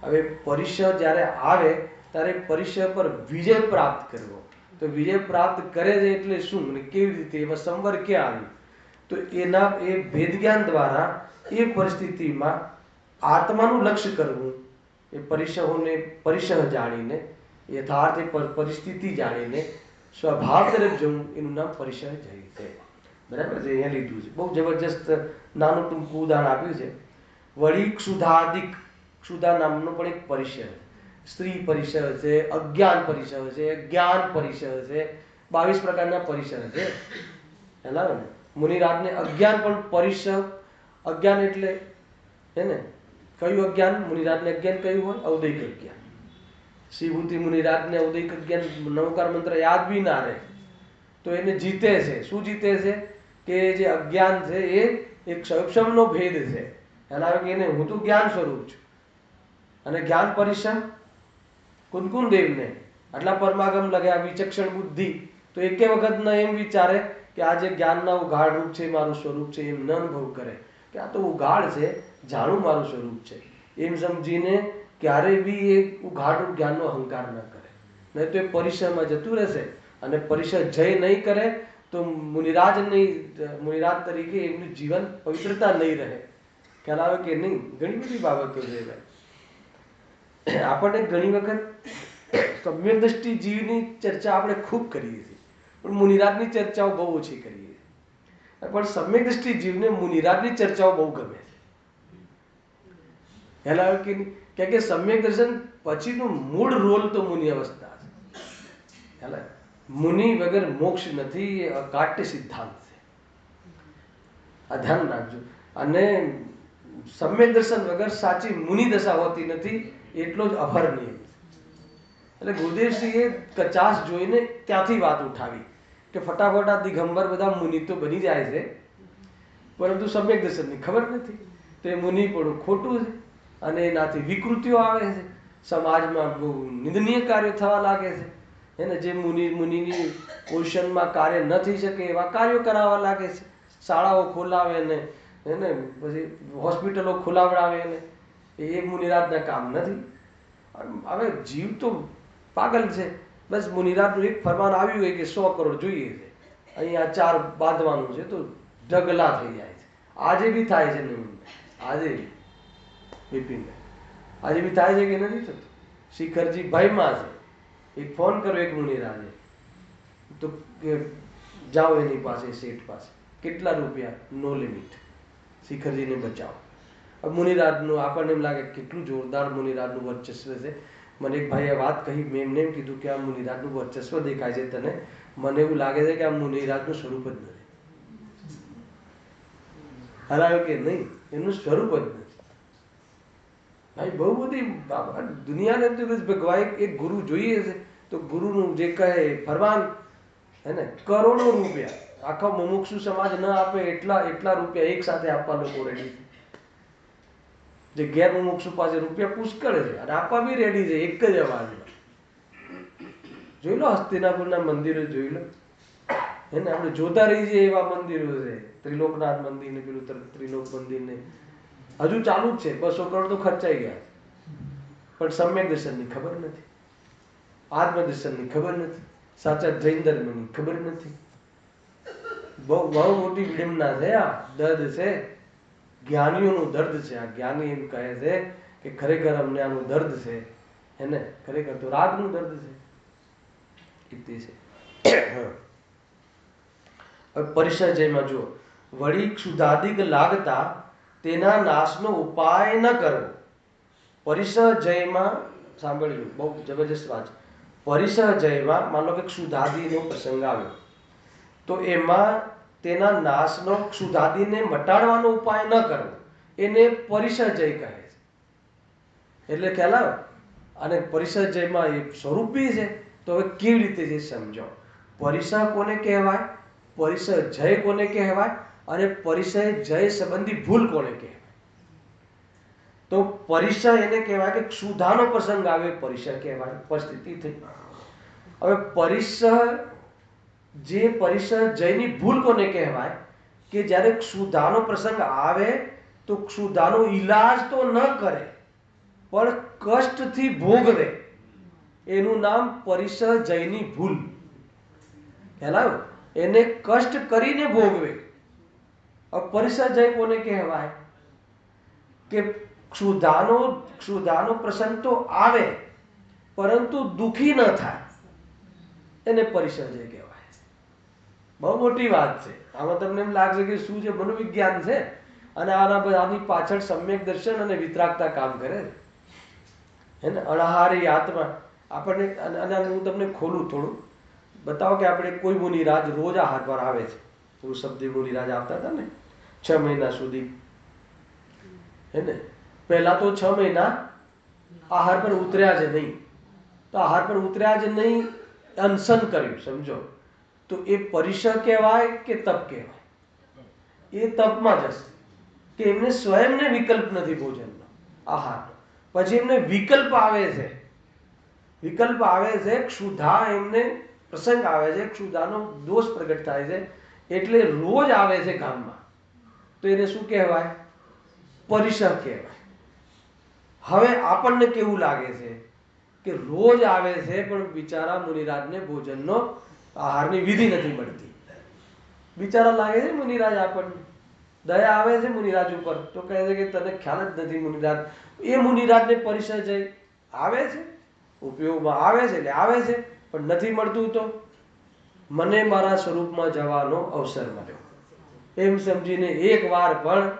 હવે પરિસહ જ્યારે આવે ત્યારે પરિસહ પર વિજય પ્રાપ્ત કરવો. તો વિજય પ્રાપ્ત કરે છે એટલે શું અને કેવી રીતે, એમાં સંવર ક્યાં આવ્યું? તો એના એ ભેદ જ્ઞાન દ્વારા એ પરિસ્થિતિમાં આત્માનું લક્ષ્ય કરવું, એ પરિસહોને પરિસહ જાણીને, યથાર્થ પરિસ્થિતિ જાણીને સ્વભાવ તરફ જવું, એનું નામ પરિસહ જય છે. બરાબર છે? અહીંયા લીધું છે. બહુ જબરજસ્ત નાનું ટૂંકું ઉદાહરણ આપ્યું છે. વળી ક્ષુધાદિક, ક્ષુધા નામનો પણ એક પરિસહ, સ્ત્રી પરિસહ છે, અજ્ઞાન પરિસહ છે, જ્ઞાન પરિસહ છે, 22 પ્રકારના પરિસહ છે. હેલા ને? મુનિરાજને અજ્ઞાન પણ પરિસહ, અજ્ઞાન એટલે એને કયું અજ્ઞાન? મુનિરાજને અજ્ઞાન કયું હોય? ઔદૈક અજ્ઞાન. શ્રીભૂતિ મુનિરાજને ઔદૈક અજ્ઞાન, નવકાર મંત્ર યાદ બી ના રહે તો એને જીતે છે. શું જીતે છે? કે જે અજ્ઞાન છે એ એક ક્ષમનો ભેદ છે. એના કે એને હું તો જ્ઞાન સ્વરૂપ છું. અને જ્ઞાન પરિસહ કુંકુમ દેવને આટલા પરમાગમ લગ્યા, વિચક્ષણ બુદ્ધિ, તો એકે વખત ન એમ વિચારે કે આ જે જ્ઞાનના ઉઘાડ રૂપ છે મારું સ્વરૂપ છે, એમ ન અનુભવ કરે કે આ તો ઉઘાડ છે, જાણું મારું સ્વરૂપ છે, એમ સમજીને ક્યારે બી એ ઉઘાડ રૂપ જ્ઞાનનો અહંકાર ન કરે. નહીં તો એ પરિસરમાં જતું રહેશે. અને પરિસહ જય નહીં કરે તો મુનિરાજ નહીં, મુનિરાજ તરીકે એમનું જીવન પવિત્રતા નહીં રહે. ખ્યાલ આવે કે નહીં? ઘણી બધી બાબતો છે. આપણને ઘણી વખત સમ્યક દ્રષ્ટિ જીવની ચર્ચા આપણે ખૂબ કરીએ છીએ, પણ મુનિરાજની ચર્ચાઓ બહુ ઓછી કરીએ છીએ. પણ સમ્યક દ્રષ્ટિ જીવને મુનિરાજની ચર્ચાઓ બહુ ગમે છે. ખ્યાલ આવે કે નહીં? કેમ કે સમ્યક દર્શન પછીનું મૂળ રોલ તો મુનિ અવસ્થા છે. ખ્યાલ આવે? મુનિ વગર મોક્ષ નથી, એ અકાટ્ય સિદ્ધાંત છે. આ ધ્યાન રાખજો. અને સમ્યક દર્શન વગર સાચી મુનિ દશા હોતી નથી, એટલો જ અભર નિયમ છે. એટલે ગુરુદેવસિંહે કચાશ જોઈને ત્યાંથી વાત ઉઠાવી કે ફટાફટ આ દિગંબર બધા મુનિ તો બની જાય છે, પરંતુ સમ્યક દર્શનની ખબર નથી. તો એ મુનિ પણ ખોટું છે અને એનાથી વિકૃતિઓ આવે છે, સમાજમાં બહુ નિંદનીય કાર્યો થવા લાગે છે. એને જે મુનિની પોષણમાં કાર્ય ન થઈ શકે એવા કાર્યો કરાવવા લાગે છે. શાળાઓ ખોલાવે ને એને પછી હોસ્પિટલો ખોલાવડાવે ને, એ મુનિરાજના કામ નથી. હવે જીવ તો પાગલ છે. બસ મુનિરાજનું એક ફરમાન આવ્યું હોય કે 100 કરોડ જોઈએ છે, અહીંયા 4 બાંધવાનું છે, તો ઢગલા થઈ જાય છે. આજે બી થાય છે ને? આજે બિપિન આજે બી થાય છે કે નથી થતું? શિખરજી ભયમાં છે. એક ફોન કર્યો એક મુનિરાજે તો કે જાઓ એની પાસે, શેઠ પાસે, કેટલા રૂપિયા? નો લિમિટ. શિખરજીને બચાવો. મુનિરાજનું આપણને એમ લાગે કેટલું જોરદાર મુનિરાજનું વર્ચસ્વ છે. મને એક ભાઈએ વાત કહી, મેં એમને એમ કીધું કે આ મુનિરાજનું વર્ચસ્વ દેખાય છે તને? મને એવું લાગે છે કે આ મુનિરાજનું સ્વરૂપ જ નથી. હરાયો કે નહીં? એનું સ્વરૂપ જ નથી. ભાઈ બહુ બધી દુનિયાને તો ભગવાન એક ગુરુ જોઈએ છે તો ગુરુનું જે કહે ફરમાન હે ને, કરોડો રૂપિયા આખા મુમુક્ષુ સમાજ ન આપે એટલા રૂપિયા એક સાથે આપવા લોકો રેડી છે. જે ગેર મુમુક્ષુ પાસે રૂપિયા પુષ્કળ છે અને આપવા બી રેડી છે એક જ અવાજમાં. જોઈ લો હસ્તિનાપુરના મંદિરો જોઈ લો, એને આપણે જોતા રહી જઈએ એવા મંદિરો છે. ત્રિલોકનાથ મંદિર ને પેલું ત્રિલોક મંદિર ને હજુ ચાલુ જ છે. 200 કરોડ તો ખર્ચાઈ ગયા, પણ સમ્યક દર્શનની ખબર નથી, આત્મદર્શનની ખબર નથી, સાચા જૈન ધર્મની ખબર નથી. બહુ મોટી વિડંબના છે. આ દર્દ છે, જ્ઞાનીઓનું દર્દ છે. આ જ્ઞાની એમ કહે છે કે ખરેખર અમને આનું દર્દ છે, એને ખરેખર તો રાગનું દર્દ છે. પરિસર જયમાં જુઓ, વળી ક્ષુધાદિક લાગતા તેના નાશનો ઉપાય ન કરવો. પરિસજયમાં સાંભળ્યું, બહુ જબરજસ્ત વાત. પરિસજયમાં માનો કે ક્ષુધાદિનો પ્રસંગ આવ્યો, તો એમાં તેના નાશનો, ક્ષુધાદિને મટાડવાનો ઉપાય ન કરવો, એને પરિસજય કહે છે. એટલે ખ્યાલ આવે. અને પરિસજયમાં એક સ્વરૂપ બી છે. તો હવે કેવી રીતે છે સમજો. પરિસ કોને કહેવાય, પરિસજય કોને કહેવાય, અને પરિસજય સંબંધી ભૂલ કોને કહેવાય? તો પરિસ એને કહેવાય કે ક્ષુધાનો પ્રસંગ આવે, પરિસ કહેવાય, પરિસ્થિતિ થઈ. હવે પરિસ, જે પરિસજયની ભૂલ કોને કહેવાય? કે જ્યારે ક્ષુધાનો પ્રસંગ આવે તો ક્ષુધાનો ઈલાજ તો ન કરે પણ કષ્ટથી ભોગવે, એનું નામ પરિસજયની ભૂલ. ખ્યાલ આવ્યો? એને કષ્ટ કરીને ભોગવે. હવે પરિસજય કોને કહેવાય? કે ક્ષુધાનો પ્રસંગ તો આવે પરંતુ દુઃખી ન થાય, એને પરિસજય કહેવાય. બહુ મોટી વાત છે. આમાં તમને એમ લાગશે કે શું છે, મનોવિજ્ઞાન છે, અને આની પાછળ સમ્યક દર્શન અને વિતરાગતા કામ કરે છે. હે ને? અણહારી આત્મા આપણને, અને હું તમને ખોલું થોડું, બતાવો કે આપણે કોઈ મુનિરાજ રોજ આહાર પર આવે છે. ઋષભદેવ મુનિરાજ આવતા હતા ને 6 મહિના સુધી, હે ને? પહેલા તો 6 મહિના આહાર પર ઉતર્યા જ નહીં. તો આહાર પર ઉતર્યા જ નહીં, અનશન કર્યું, સમજો. તો એ પરિસ કહેવાય કે તપ કહેવાય? એ તપમાં જશે કે એમને સ્વયંને વિકલ્પ નથી ભોજનનો, આહારનો. પછી એમને વિકલ્પ આવે છે, વિકલ્પ આવે છે, ક્ષુધા એમને પ્રસંગ આવે છે, ક્ષુધાનો દોષ પ્રગટ થાય છે, એટલે રોજ આવે છે ગામમાં. તો એને શું કહેવાય? પરિસ કહેવાય. હવે આપણને કેવું લાગે છે કે રોજ આવે છે પણ બિચારા મુનિરાજને ભોજનનો, આહારની વિધિ નથી મળતી. બિચારા લાગે છે મુનિરાજ, આપણને દયા આવે છે મુનિરાજ ઉપર, તો કહે છે કે તને ખ્યાલ જ નથી મુનિરાજ. એ મુનિરાજને પરિસજય આવે છે, ઉપયોગમાં આવે છે, એટલે આવે છે, પણ નથી મળતું. તો મને મારા સ્વરૂપમાં જવાનો અવસર મળ્યો એમ સમજીને એક વાર પણ,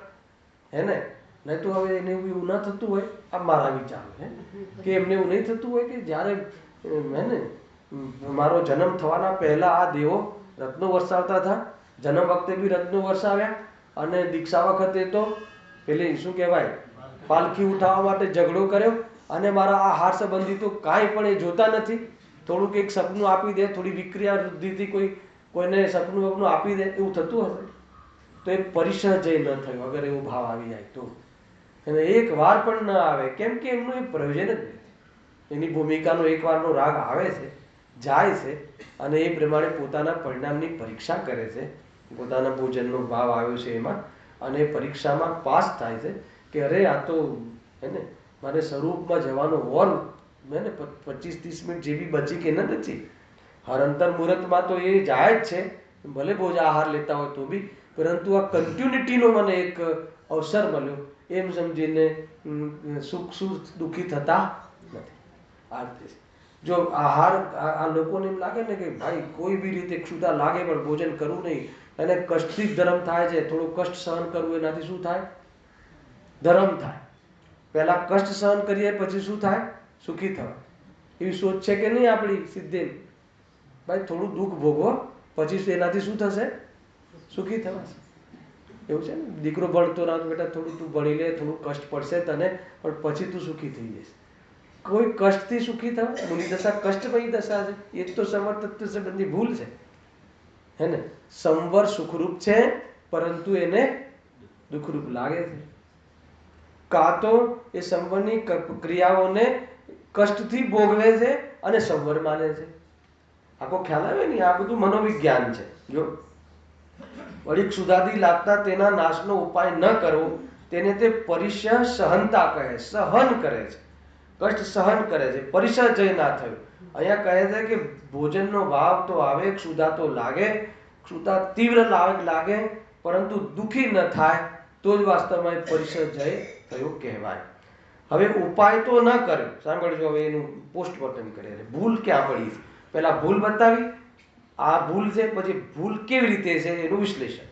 હે ને? નહીં તો હવે એને એવું ના થતું હોય, આ મારા વિચાર હે, કે એમને એવું નહીં થતું હોય કે જ્યારે, હે ને, મારો જન્મ થવાના પહેલા આ દેવો રત્નો વરસાવતા હતા, જન્મ વખતે બી રત્નો વરસાવ્યા, અને દીક્ષા વખતે તો પેલી શું કહેવાય, પાલખી ઉઠાવવા માટે ઝઘડો કર્યો, અને મારા આ હાર સંબંધી તો કાંઈ પણ એ જોતા નથી. થોડુંક એક સપનું આપી દે, થોડી વિક્રિયા વૃદ્ધિથી કોઈને સપનું વપનું આપી દે, એવું થતું હશે. તો એ પરિસજય ન થયું અગર એવો ભાવ આવી જાય તો. અને એક વાર પણ ન આવે, કેમ કે એમનું એ પ્રયોજન જ નથી. એની ભૂમિકાનો એક વારનો રાગ આવે છે, જાય છે, અને એ પ્રમાણે પોતાના પરિણામની પરીક્ષા કરે છે. પોતાના ભોજનનો ભાવ આવ્યો છે એમાં, અને પરીક્ષામાં પાસ થાય છે કે અરે આ તો, હે ને, મારે સ્વરૂપમાં જવાનો હોલ, હે ને, 25-30 મિનિટ જેવી બચી કે ન બચી, હર અંતર મુહૂર્તમાં તો એ જાય જ છે, ભલે ભોજ આહાર લેતા હોય તો બી, પરંતુ આ કન્ટિન્યુટીનો મને એક અવસર મળ્યો એમ સમજીને સુખ દુઃખી થતા નથી. આ રીતે જો આહાર, આ લોકોને એમ લાગે ને કે ભાઈ કોઈ બી રીતે ક્ષુધા લાગે પણ ભોજન કરવું નહીં, અને કષ્ટથી જ ધર્મ થાય છે, થોડું કષ્ટ સહન કરવું, એનાથી શું થાય? ધર્મ થાય. પહેલા કષ્ટ સહન કરીએ પછી શું થાય? સુખી થવાય. એવી સોચ છે કે નહીં આપણી સિદ્ધે? ભાઈ થોડું દુઃખ ભોગવો, પછી એનાથી શું થશે? સુખી થવાશે. એવું છે ને, દીકરો ભણતો ના, બેટા થોડું તું ભણી લે, થોડું કષ્ટ પડશે તને, પણ પછી તું સુખી થઈ જશે. કોઈ કષ્ટથી સુખી થવાય? મુનિ દશા કષ્ટમયી દશા છે. એ જ તો સમર્થત્વ સંબંધી ભૂલ છે, હે ને? સંવર સુખરૂપ છે પરંતુ એને દુઃખરૂપ લાગે છે. કાં તો એ સંવરની ક્રિયાઓને કષ્ટથી ભોગવે છે અને સંવર માને છે. આખો ખ્યાલ આવે ને? આ બધું મનોવિજ્ઞાન છે. જો વળી ક્ષુધાદી લાગતા તેના નાશનો ઉપાય ન કરવો, તેને તે પરિસ સહનતા કહે, સહન કરે છે, કષ્ટ સહન કરે છે. પરિસજય ના થયું. અહીંયા કહે છે કે ભોજનનો ભાવ તો આવે, ક્ષુધા તો લાગે, ક્ષુધા તીવ્ર લાગે, પરંતુ દુઃખી ન થાય, તો જ વાસ્તવમાં પરિસજય થયું કહેવાય. હવે ઉપાય તો ન કર્યો. સાંભળજો, હવે એનું પોસ્ટમોર્ટમ કરે. ભૂલ ક્યાં પડી? પહેલા ભૂલ બતાવી, આ ભૂલ છે, પછી ભૂલ કેવી રીતે છે એનું વિશ્લેષણ.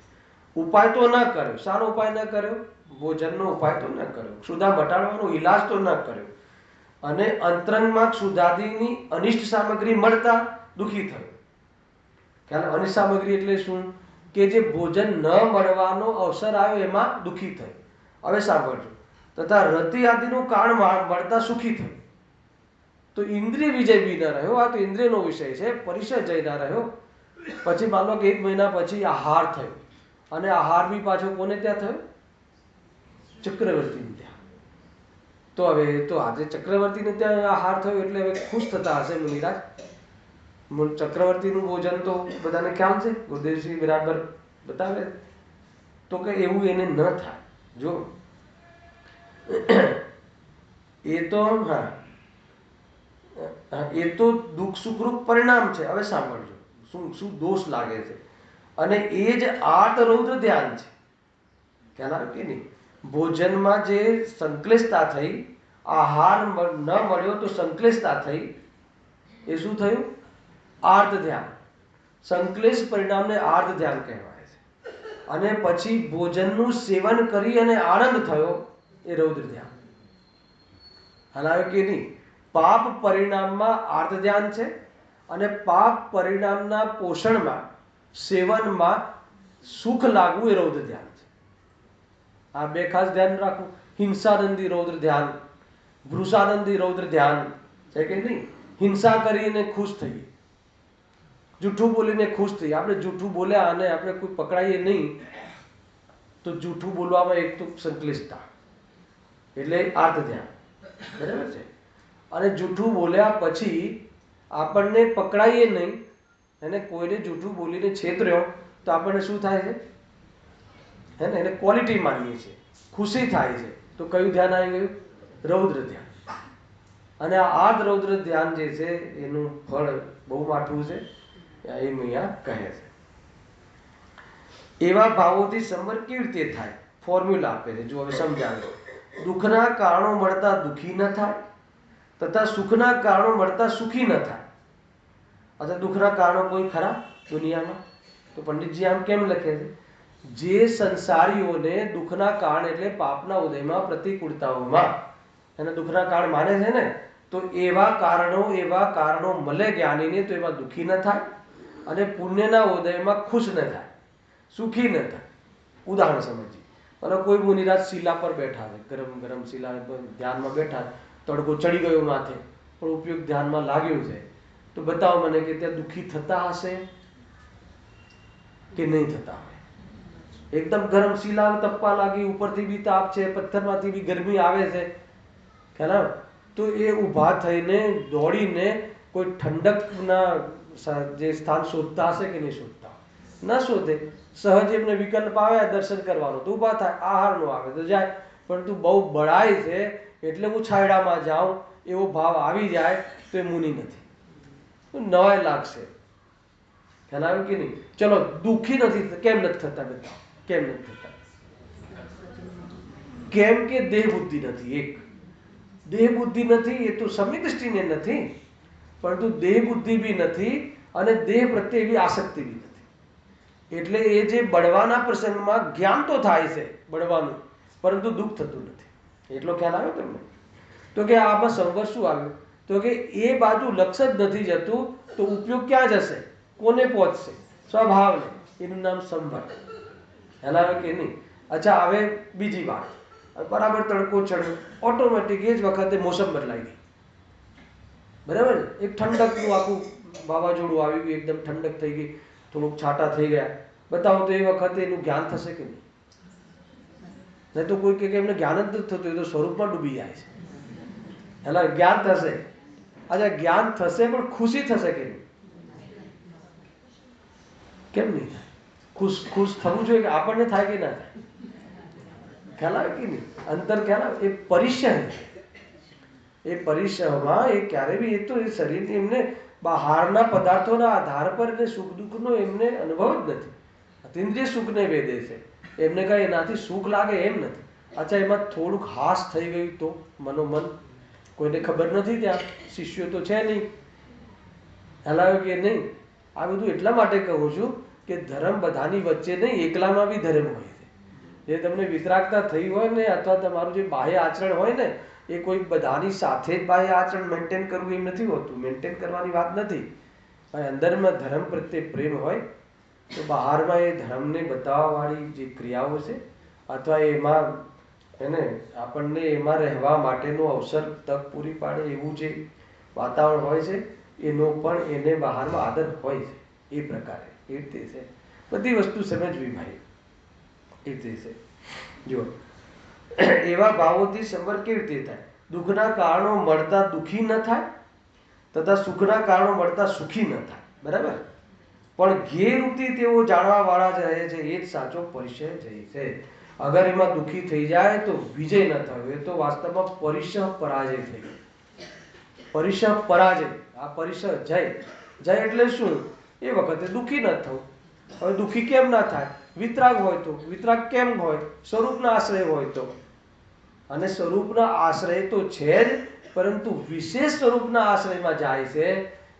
ઉપાય તો ન કર્યો. શાનો ઉપાય ન કર્યો? ભોજનનો ઉપાય તો ન કર્યો, ક્ષુધા મટાડવાનો ઈલાજ તો ન કર્યો, અને અંતરંગમાં ક્ષુધાદિની અનિષ્ટ સામગ્રી મળતા દુઃખી થયો. ખ્યાલ? અનિષ્ટ સામગ્રી એટલે શું? કે જે ભોજન ન મળવાનો અવસર આવ્યો એમાં દુઃખી થયો. હવે સાંભળજો, તથા રતિ આદિનું કારણ મળતા સુખી થયું. તો ઇન્દ્રિય વિજય બી ન રહ્યો. આ તો ઇન્દ્રિયનો વિષય છે, પરિચય જઈ ના રહ્યો. પછી માનો કે 1 મહિના પછી આહાર થયો, અને આહાર બી પાછો કોને ત્યાં થયો? ચક્રવર્તીને ત્યાં. તો હવે તો આજે ચક્રવર્તીને ત્યાં આહાર થયો એટલે હવે ખુશ થતા હશે મુનિરાજ. ચક્રવર્તીનું ભોજન તો બધાને ખ્યાલ છે, ગુરુદેવશ્રી બરાબર બતાવે. તો કે એવું એને ન થાય. જો એ તો એ તો દુઃખ સુખરૂપ પરિણામ છે. હવે સાંભળજો શું દોષ લાગે છે. અને એ જ આર્ત રૌદ્ર ધ્યાન છે. ખ્યાલ આવે કે નહીં? ભોજનમાં જે સંક્લેશતા થઈ, આહાર ન મળ્યો તો સંક્લેશતા થઈ, એ શું થયું? આર્ત ધ્યાન. સંક્લેશ પરિણામને આર્ત ધ્યાન કહેવાય છે. અને પછી ભોજનનું સેવન કરી અને આનંદ થયો, એ રૌદ્ર ધ્યાન. હાલ આવે કે નહીં? પાપ પરિણામમાં આર્ત ધ્યાન છે, અને પાપ પરિણામના પોષણમાં, સેવનમાં સુખ લાગવું એ રૌદ્ર ધ્યાન છે. આ બે ખાસ ધ્યાન રાખવું. હિંસાનંદી રૌદ્ર ધ્યાન, વૃષાનંદી રૌદ્ર ધ્યાન છે કે નહીં? હિંસા કરીને ખુશ થઈએ, જૂઠું બોલીને ખુશ થઈએ. આપણે જૂઠું બોલ્યા અને આપણે કોઈ પકડાઈએ નહીં તો જૂઠું બોલવામાં એક તો સંક્લિષ્ટતા, એટલે આર્ત ધ્યાન. બરાબર છે? અને જૂઠું બોલ્યા પછી આપણને પકડાઈએ નહીં, અને કોઈને જૂઠું બોલીને છેતર્યો તો આપણને શું થાય છે? હે ને? એને ક્વોલિટી માનીએ છીએ, ખુશી થાય છે. તો કયું ધ્યાન આવી ગયું? રૌદ્ર ધ્યાન. અને આ આર્ત રૌદ્ર ધ્યાન જે છે એનું ફળ બહુ માઠું છે, એમ અહીંયા કહે છે. એવા ભાવોથી સંવર કેવી રીતે થાય? ફોર્મ્યુલા આપે છે, જો હવે સમજાવો. દુઃખના કારણો મળતા દુઃખી ન થાય, તથા સુખના કારણો મળતા સુખી ન થાય. અથવા દુઃખના કારણો કોઈ ખરા દુનિયામાં? તો પંડિતજી આમ કેમ લખે છે? જે સંસારીઓને દુઃખના કારણ એટલે પાપના ઉદયમાં, પ્રતિકૂળતાઓમાં એને દુઃખના કારણ માને છે ને, તો એવા કારણો મળે જ્ઞાનીને તો એવા દુઃખી ન થાય, અને પુણ્યના ઉદયમાં ખુશ ન થાય, સુખી ન થાય. ઉદાહરણ સમજીએ. અને કોઈ મુનિરાજ શિલા પર બેઠા છે, ગરમ ગરમ શિલા પર ધ્યાનમાં બેઠા, તડકો ચડી ગયો માથે, પણ ઉપયોગ ધ્યાનમાં લાગ્યું છે. તો બતાવો મને કે ત્યાં દુઃખી થતા હશે કે નહીં થતા હોય? એકદમ ગરમ શિલા તપવા લાગી, ઉપરથી બી તાપ છે, પથ્થરમાંથી બી ગરમી આવે છે, ખ્યાલ? તો એ ઊભા થઈને દોડીને કોઈ ઠંડકના જે સ્થાન શોધતા હશે કે નહીં શોધતા? ન શોધે. સહજ એમને વિકલ્પ આવ્યા દર્શન કરવાનો તો ઊભા થાય, આહારનો આવે તો જાય. પરંતુ બહુ બળાય છે એટલે હું છાયડામાં જાઉં એવો ભાવ આવી જાય તો એ મુનિ નથી. નવાય લાગશે. ખ્યાલ આવ્યો કે નહીં? ચલો, દુઃખી નથી, કેમ નથી થતા? બધા કેમ નથી થતા? કેમ કે દેહ બુદ્ધિ નથી. એક દેહ બુદ્ધિ નથી, એ તો સમ્યક દૃષ્ટિને નથી, પરંતુ દેહ બુદ્ધિ બી નથી, અને દેહ પ્રત્યે એવી આસક્તિ બી નથી. એટલે એ જે બળવાના પ્રસંગમાં જ્ઞાન તો થાય છે બળવાનું, પરંતુ દુઃખ થતું નથી. એટલો ખ્યાલ આવ્યો તમને? તો કે આમાં સંઘર્ષ શું આવ્યો? તો કે એ બાજુ લક્ષ જ નથી જતું, તો ઉપયોગ ક્યાં જશે? કોને પહોંચશે? સ્વભાવને. એનું નામ સંભાળ. ખ્યાલ આવે કે નહીં? અચ્છા, હવે બીજી વાત. બરાબર તડકો ચડ્યો, ઓટોમેટિક એ જ વખતે મોસમ બદલાઈ ગઈ. બરાબર? એક ઠંડકનું આખું વાવાઝોડું આવી ગયું, એકદમ ઠંડક થઈ ગઈ, થોડુંક છાંટા થઈ ગયા. બતાવો તો એ વખતે એનું જ્ઞાન થશે કે નહીં? નહીં તો કોઈ કે એમને જ્ઞાન જ નથી થતું, એ તો સ્વરૂપમાં ડૂબી જાય છે. એટલે જ્ઞાન થશે. અચ્છા, જ્ઞાન થશે પણ ખુશી થશે કે નહીં? કેમ નહીં થાય? ખુશ થવું જોઈએ કે આપણને થાય કે ના થાય? ખ્યાલ આવે કે નહીં? અંતર ખ્યાલ આવે? એ પરિચય છે. એ પરિચયમાં એ ક્યારે બી, એ તો એ શરીર એમને બહારના પદાર્થોના આધાર પર એટલે સુખ દુઃખનો એમને અનુભવ જ નથી. અતિન્દ્રિય સુખને વેદે છે. એમને કાંઈ એનાથી સુખ લાગે એમ નથી. અચ્છા, એમાં થોડુંક હાસ થઈ ગયું તો મનોમન કોઈને ખબર નથી, ત્યાં શિષ્યો તો છે નહીં. ખ્યાલ આવ્યો કે નહીં? આ બધું એટલા માટે કહું છું કે ધર્મ બધાની વચ્ચે નહીં, એકલામાં બી ધર્મ હોય છે. જે તમને વિતરાગતા થઈ હોય ને, અથવા તમારું જે બાહ્ય આચરણ હોય ને, એ કોઈ બધાની સાથે જ બાહ્ય આચરણ મેન્ટેન કરવું એમ નથી હોતું. મેન્ટેન કરવાની વાત નથી, પણ અંદરમાં ધર્મ પ્રત્યે પ્રેમ હોય તો બહારમાં એ ધર્મને બતાવવાવાળી જે ક્રિયાઓ છે, અથવા એમાં એને આપણને એમાં રહેવા માટેનો અવસર તક પૂરી પાડે એવું જે વાતાવરણ હોય છે, એનો પણ એને બહારમાં આદર હોય છે. એ પ્રકારે એ રીતે છે બધી વસ્તુ સમજવી ભાઈ. એ રીતે છે. જો એવા ભાવોથી સંવર કેવી રીતે થાય? દુઃખના કારણો મળતા દુઃખી ન થાય, તથા સુખના કારણો મળતા સુખી ન થાય. બરાબર? પણ ઘેરરૂપથી તેઓ જાણવા વાળા જ રહે છે, એ જ સાચો પરિચય જય છે. અગર એમાં દુઃખી થઈ જાય તો વિજય ન થયો, એ તો વાસ્તવમાં પરિચય પરાજય થઈ ગયો. પરિચય પરાજય, આ પરિચય જય. જય એટલે શું? એ વખતે દુઃખી ન થવું. હવે દુઃખી કેમ ના થાય? વિતરાગ હોય તો. વિતરાગ કેમ હોય? સ્વરૂપના આશ્રય હોય તો. અને સ્વરૂપના આશ્રય તો છે જ, પરંતુ વિશેષ સ્વરૂપના આશ્રયમાં જાય છે,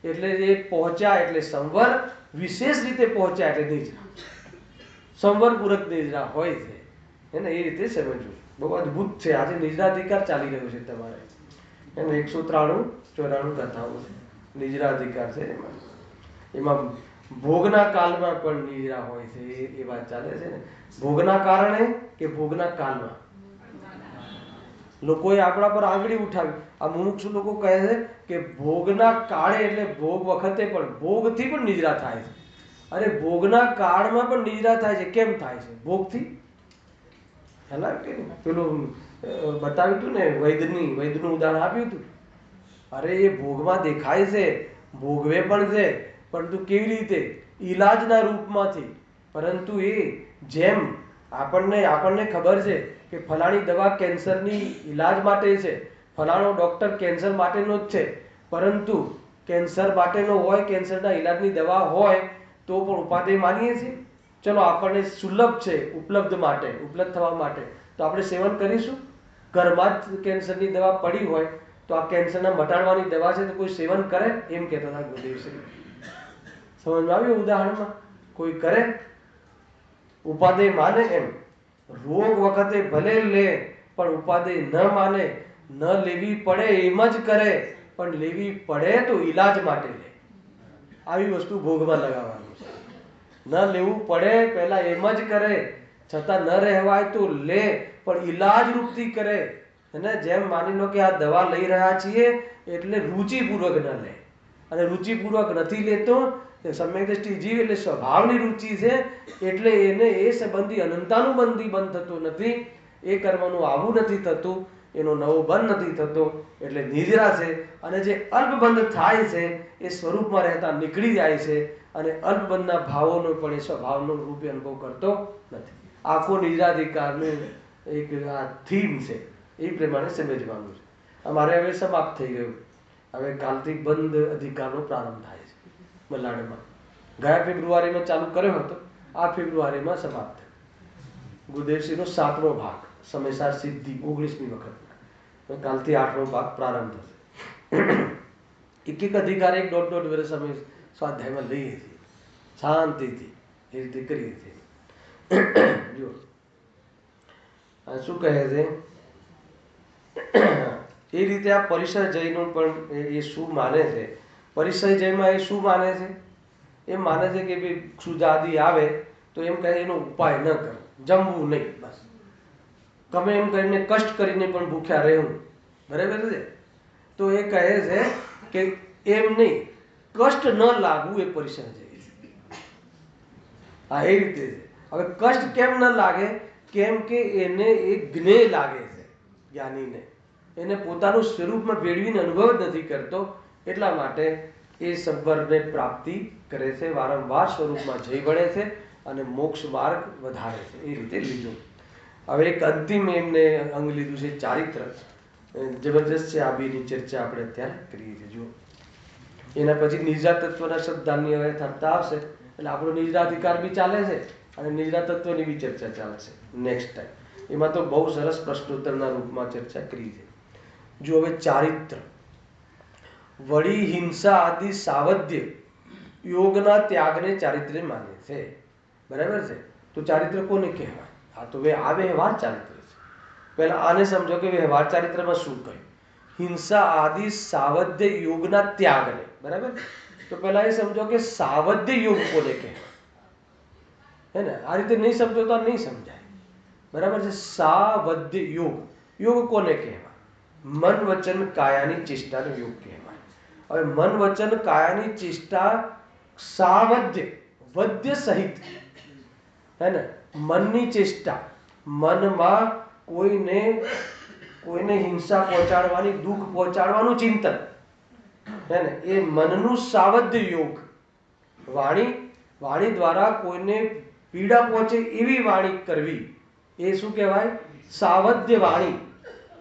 એટલે એ પહોંચ્યા એટલે સંવર, વિશેષ રીતે પહોંચ્યા એટલે નિદ્રા. સંવરપૂર્વક નિદ્રા હોય છે. એને એ રીતે સમજવું બહુ અદભુત છે. આજે નિદ્રાધિકાર ચાલી રહ્યો છે તમારે. એને 193-94 કથાઓ છે. નિદ્રાધિકાર છે એમાં ભોગના કાલમાં પણ નિદ્રા હોય છે. એ વાત ચાલે છે ને. ભોગના કારણે કે ભોગના કાલમાં? લોકોએ આપણા પર આંગળી ઉઠાવી. આ મુમુક્ષુ લોકો કહે છે કે ભોગના કાળે એટલે ભોગ વખતે પણ, ભોગથી પણ નિદ્રા થાય છે. અરે ભોગના કાળમાં પણ નિદ્રા થાય છે. કેમ થાય છે? ભોગથી. હેલા કે પેલું બતાવ્યું હતું ને, વૈદ્યનું ઉદાહરણ આપ્યું હતું. અરે એ ભોગમાં દેખાય છે, ભોગવે પણ છે, પરંતુ કેવી રીતે? ઈલાજના રૂપમાંથી. પરંતુ એ જેમ આપણને ખબર છે કે ફલાણી દવા કેન્સરની ઈલાજ માટે છે, ફલાણો ડૉક્ટર કેન્સર માટેનો જ છે, પરંતુ કેન્સર માટેનો હોય, કેન્સરના ઈલાજની દવા હોય તો પણ ઉપાદેય માનીએ છીએ. ચલો આપણને સુલભ છે, ઉપલબ્ધ થવા માટે, તો આપણે સેવન કરીશું. ઘરમાં જ કેન્સરની દવા પડી હોય તો આ કેન્સરના મટાડવાની દવા છે તો કોઈ સેવન કરે? એમ કહેતા હતા ગુરુદેવશ્રી. સમજમાં આવ્યું? ઉદાહરણમાં કોઈ કરે? ઉપાદેય માને એમ. રોગ વખતે ભલે લે પણ ઉપાદેય ન માને, ન લેવી પડે એમ જ કરે, પણ લેવી પડે તો ઈલાજ માટે લે. આવી વસ્તુ ભોગમાં લગાવવાની છે. ન લેવું પડે પહેલા એમ જ કરે, છતાં ન રહેવાય તો લે, પણ ઈલાજ રૂપથી કરે. અને જેમ માની લો કે આ દવા લઈ રહ્યા છીએ એટલે રુચિપૂર્વક ન લે, અને રુચિપૂર્વક નથી લેતો, સમ્યક દ્રષ્ટિ જીવ એટલે સ્વભાવની રુચિ છે, એટલે એને એ સંબંધી અનંતાનુબંધી બંધ થતો નથી. એ કર્મનું આવું નથી થતું, એનો નવો બંધ નથી થતો, એટલે નિદ્રા છે. અને જે અલ્પબંધ થાય છે એ સ્વરૂપમાં રહેતા નીકળી જાય છે, અને અલ્પબંધના ભાવોનો પણ એ સ્વભાવનો રૂપે અનુભવ કરતો નથી. આખો નિદ્રાધિકારનું એક આ થીમ છે. એ પ્રમાણે સમજવાનું છે. અમારે હવે સમાપ્ત થઈ ગયું. હવે કાલથી બંધ અધિકારનો પ્રારંભ થાય છે મલાડમાં. ગયા ફેબ્રુઆરીમાં ચાલુ કર્યો હતો, આ ફેબ્રુઆરીમાં સમાપ્ત થયો. ગુરુદેવશ્રીનો 7મો ભાગ, સમયસાર સિદ્ધિ 19મી વખત. કાલથી 8મો ભાગ પ્રારંભ થશે. એક અધિકાર 1.5 વર્ષ અમે સ્વાધ્યાયમાં લઈએ છીએ, શાંતિથી એ રીતે કરીએ છીએ. જો શું કહે છે એ રીતે આ પરિસર જયનું પણ એ શું માને છે? પરિસર જયમાં એ શું માને છે? એમ માને છે કે ભાઈ સુજાદી આવે તો એમ કહે એનો ઉપાય ન કરો, જમવું નહીં, બસ ગમે એમ કરીને કષ્ટ કરીને પણ ભૂખ્યા રહેવું. બરાબર છે? તો એ કહે છે કે એમ નહીં, કષ્ટ ન લાગવું એ પરિસર જય છે. હા, એ રીતે છે. હવે કષ્ટ કેમ ન લાગે? કેમ કે એને એક જ્ઞેય લાગે છે, જ્ઞાનીને. એને પોતાનું સ્વરૂપમાં ભેળવીને અનુભવ જ નથી કરતો, એટલા માટે એ સંવરને પ્રાપ્તિ કરે છે, વારંવાર સ્વરૂપમાં જઈ વળે છે અને મોક્ષ માર્ગ વધારે છે. એ રીતે લીધું. હવે એક અંતિમ એમને અંગ લીધું છે ચારિત્ર. જબરજસ્ત છે. આ બેની ચર્ચા આપણે અત્યારે કરીએ છીએ. જુઓ, એના પછી નિદ્રા તત્વના શબ્દાની હવે થતા આવશે, એટલે આપણો નિદ્રાધિકાર બી ચાલે છે અને નિદ્રા તત્વની બી ચર્ચા ચાલશે નેક્સ્ટ ટાઈમ. એમાં તો બહુ સરસ પ્રશ્નોત્તરના રૂપમાં ચર્ચા કરી છે. જો હવે ચારિત્ર, વળી હિંસા આદિ સાવધ્ય યોગના ત્યાગને ચારિત્ર્ય માને છે. બરાબર છે? તો ચારિત્ર કોને કહેવાય? હા, તો આ વ્યવહાર ચારિત્ર છે. પહેલા આને સમજો કે વ્યવહાર ચારિત્રમાં શું કહ્યું. હિંસા આદિ સાવધ્ય યોગના ત્યાગને, બરાબર. તો પહેલા એ સમજો કે સાવધ્ય યોગ કોને કહેવાય, હે ને. આ રીતે નહીં સમજો તો નહીં સમજાય, બરાબર છે. સાવધ્ય યોગ, યોગ કોને કહેવાય? મન વચન કાયાની ચેષ્ટાનો યોગ કહેવાય. હવે મન વચન કાયાની ચેષ્ટા સાવધ્ય, વદ્ય સહિત, હે ને, મનની ચેષ્ટા, મનમાં કોઈને હિંસા પહોંચાડવાની, દુઃખ પહોંચાડવાનું ચિંતન, હે ને, એ મનનું સાવધ્ય યોગ. વાણી દ્વારા કોઈને પીડા પહોંચે એવી વાણી કરવી, એ શું કહેવાય? સાવધ્ય વાણી.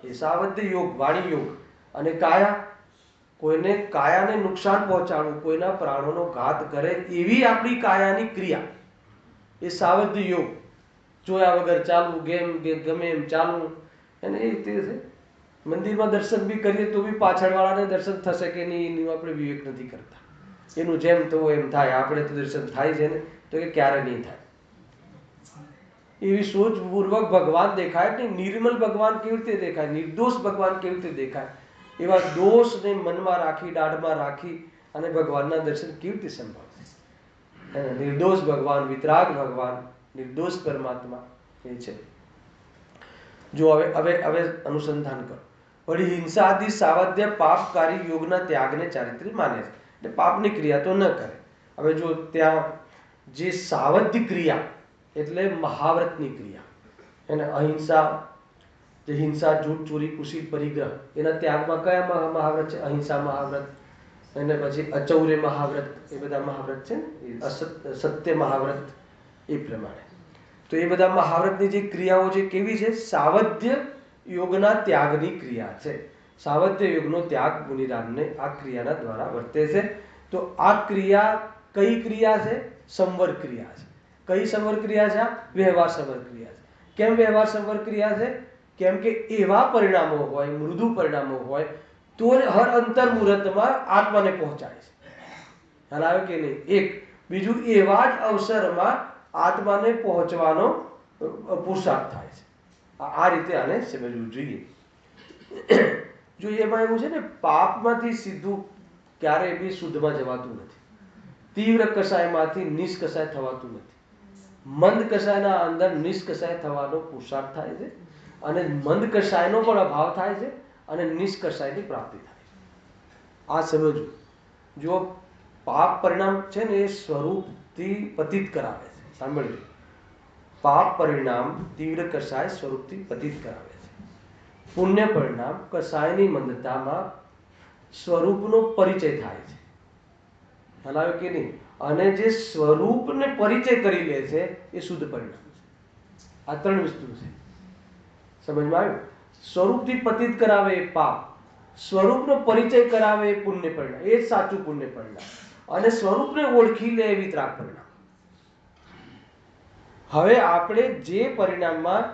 એ સાવધ્ય યોગ, વાણી યોગ. અને કાયાને નુકસાન પહોંચાડવું, કોઈના પ્રાણોનો ઘાત કરે એવી આપણી કાયાની ક્રિયા, એ સાવધ્ય યોગ. જોયા વગર ચાલવું, ગમે એમ ચાલવું, એને એ રીતે છે. મંદિરમાં દર્શન બી કરીએ તો બી પાછળવાળાને દર્શન થશે કે નહીં એનું આપણે વિવેક નથી કરતા. એનું જેમ થવું એમ થાય, આપણે તો દર્શન થાય છે ને, તો કે ક્યારે નહીં થાય એવી સોચપૂર્વક ભગવાન દેખાય નહીં. નિર્મલ ભગવાન કેવી રીતે દેખાય, નિર્દોષ ભગવાન કેવી રીતે દેખાય, એવા દોષને મનમાં રાખી, દાઢમાં રાખી અને ભગવાનના દર્શન કેવી રીતે સંભવશે? નિર્દોષ ભગવાન, વિતરાગ ભગવાન, નિર્દોષ પરમાત્મા એ છે. જો હવે અનુસંધાન કરો. વળી હિંસા આદિ સાવધ્ય પાપકારી યોગના ત્યાગને ચારિત્ર્ય માને છે, એટલે પાપની ક્રિયા તો ન કરે. હવે જો ત્યાં જે સાવધ્ય ક્રિયા એટલે મહાવ્રતની ક્રિયા, એને અહિંસા, જે હિંસા, જૂઠ, ચોરી, કુશી, પરિગ્રહ, એના ત્યાગમાં કયા મહાવ્રત છે? અહિંસા મહાવ્રત, અને પછી અચૌર્ય મહાવ્રત, એ બધા મહાવ્રત છે ને. સત્ય મહાવ્રત, એ પ્રમાણે. તો એ બધા મહાવ્રતની જે ક્રિયાઓ છે કેવી છે? સાવધ્ય યોગના ત્યાગની ક્રિયા છે. સાવધ્ય યોગનો ત્યાગ મુનિરામને આ ક્રિયાના દ્વારા વર્તે છે. તો આ ક્રિયા કઈ ક્રિયા છે? સંવર ક્રિયા છે. કઈ સંવર ક્રિયા છે? વ્યવહાર સંવર ક્રિયા છે. કેમ વ્યવહાર સંવર ક્રિયા છે? કેમ કે એવા પરિણામો હોય, મૃદુ પરિણામો હોય તો જ હર અંતર મુહૂર્તમાં આત્માને પહોંચાડે છે. ખ્યાલ આવે કે નહીં? એક બીજું, એવા જ અવસરમાં આત્માને પહોંચવાનો પુરુષાર્થ થાય છે. આ રીતે આને સમજવું જોઈએ. જો એમાં એવું છે ને, પાપમાંથી સીધું ક્યારેય બી શુદ્ધમાં જવાતું નથી. તીવ્ર કસાયમાંથી નિષ્કસાય થવાતું નથી. મંદ કસાયના અંદર નિષ્કસાય થવાનો પુરુષાર્થ થાય છે, અને મંદ કસાયનો પણ અભાવ થાય છે, અને નિષ્કસાયની પ્રાપ્તિ થાય છે. આ સમજવું. જો પાપ પરિણામ છે ને, એ સ્વરૂપથી પતિત કરાવે છે. સાંભળજો, પાપ પરિણામ તીવ્ર કસાય સ્વરૂપથી પતિત કરાવે છે. પુણ્ય પરિણામ કસાયની મંદતામાં સ્વરૂપનો પરિચય થાય છે. હલાવે કે નહીં? અને જે સ્વરૂપને પરિચય કરી લે છે એ શુદ્ધ પરિણામ છે. આ ત્રણ વસ્તુ છે. સમજમાં આવ્યું? સ્વરૂપથી પતિત કરાવે એ પાપ, સ્વરૂપનો પરિચય કરાવે એ પુણ્ય પરિણામ, એ જ સાચું પુણ્ય પરિણામ. અને સ્વરૂપને ઓળખી લે એ વિતરાગ પરિણામ. હવે આપણે જે પરિણામમાં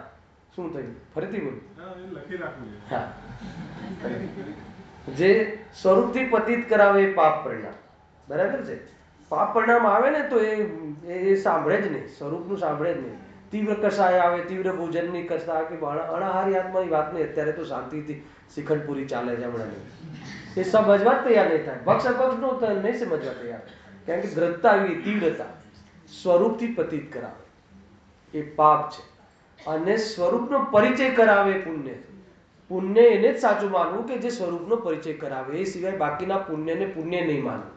શું થયું? ફરીથી બોલ. હા, જે સ્વરૂપથી પતિત કરાવે એ પાપ પરિણામ, બરાબર છે. પાપ પરિણામ આવે ને તો એ સાંભળે જ નહીં, સ્વરૂપનું સાંભળે જ નહીં. તીવ્ર કસાય આવે, તીવ્ર ભોજનની કસાય, કે અણાહારી આત્માની વાત નહીં. અત્યારે તો શાંતિથી શ્રીખંડ પૂરી ચાલે છે હમણાં. એ સમજવા જ તૈયાર નહીં થાય. પક્ષ અપક્ષ નો નહીં સમજવા તૈયાર, કારણ કે ગ્રહતા આવી, તીવ્રતા. સ્વરૂપથી પતિત કરાવે એ પાપ છે, અને સ્વરૂપનો પરિચય કરાવે એ પુણ્ય છે. પુણ્ય એને જ સાચું માનવું કે જે સ્વરૂપનો પરિચય કરાવે, એ સિવાય બાકીના પુણ્યને પુણ્ય નહીં માનવું.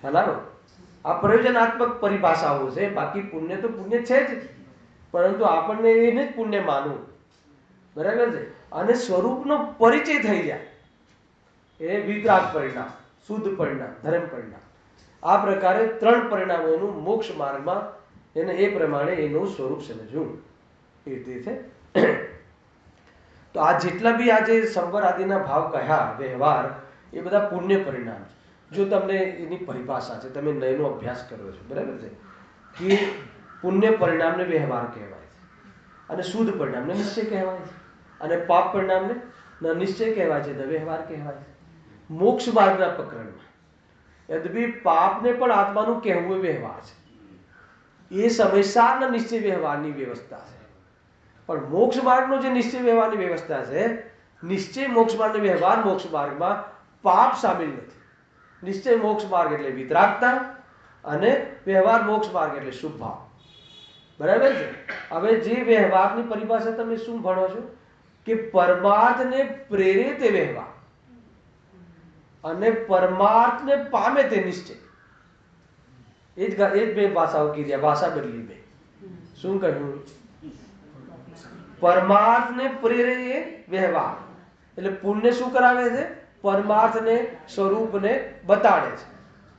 હેલાનો આ પ્રયોજનાત્મક પરિભાષાઓ છે. બાકી પુણ્ય તો પુણ્ય છે જ, પરંતુ આપણને એને જ પુણ્ય માનવું, બરાબર છે. અને સ્વરૂપનો પરિચય થઈ જાય એ વિતરાગ પરિણામ, શુદ્ધ પરિણામ, ધર્મ પરિણામ. આ પ્રકારે ત્રણ પરિણામોનું મોક્ષ માર્ગમાં એને એ પ્રમાણે એનું સ્વરૂપ સમજવું એ રીતે છે. તો આ જેટલા બી આજે સંવર આદિના ભાવ કહ્યા, વ્યવહાર, એ બધા પુણ્ય પરિણામ છે. જો તમને એની પરિભાષા છે, તમે નયનો અભ્યાસ કર્યો છે, બરાબર છે, કે પુણ્ય પરિણામને વ્યવહાર કહેવાય છે, અને શુદ્ધ પરિણામને નિશ્ચય કહેવાય છે, અને પાપ પરિણામને ન નિશ્ચય કહેવાય છે, ન વ્યવહાર કહેવાય છે. મોક્ષ માર્ગના પ્રકરણમાં યદ્યપિ પાપને પણ આત્માનું કહેવું એ વ્યવહાર છે. એ સમયસારના નિશ્ચય વ્યવહારની વ્યવસ્થા છે. પણ મોક્ષ માર્ગનો જે નિશ્ચય વ્યવહારની વ્યવસ્થા છે, નિશ્ચય મોક્ષ માર્ગનો વ્યવહાર મોક્ષ માર્ગમાં પાપ સામેલ નથી. નિશ્ચય મોક્ષ માર્ગ એટલે વિતરાગતા અને વ્યવહાર મોક્ષ માર્ગ એટલે શુભ ભાવ. બરાબર છે. હવે જે વ્યવહારની પરિભાષા તમે શું ભણો છો કે પરમાર્થને પ્રેરે તે વ્યવહાર અને પરમાર્થને પામે તે નિશ્ચય. એ જ બે ભાષાઓ કીધી, ભાષા બદલી બે. શું કહ્યું? પરમાર્થને પ્રેરે એ વ્યવહાર એટલે પુણ્ય શું કરાવે છે? પરમાર્થને સ્વરૂપને બતાડે છે.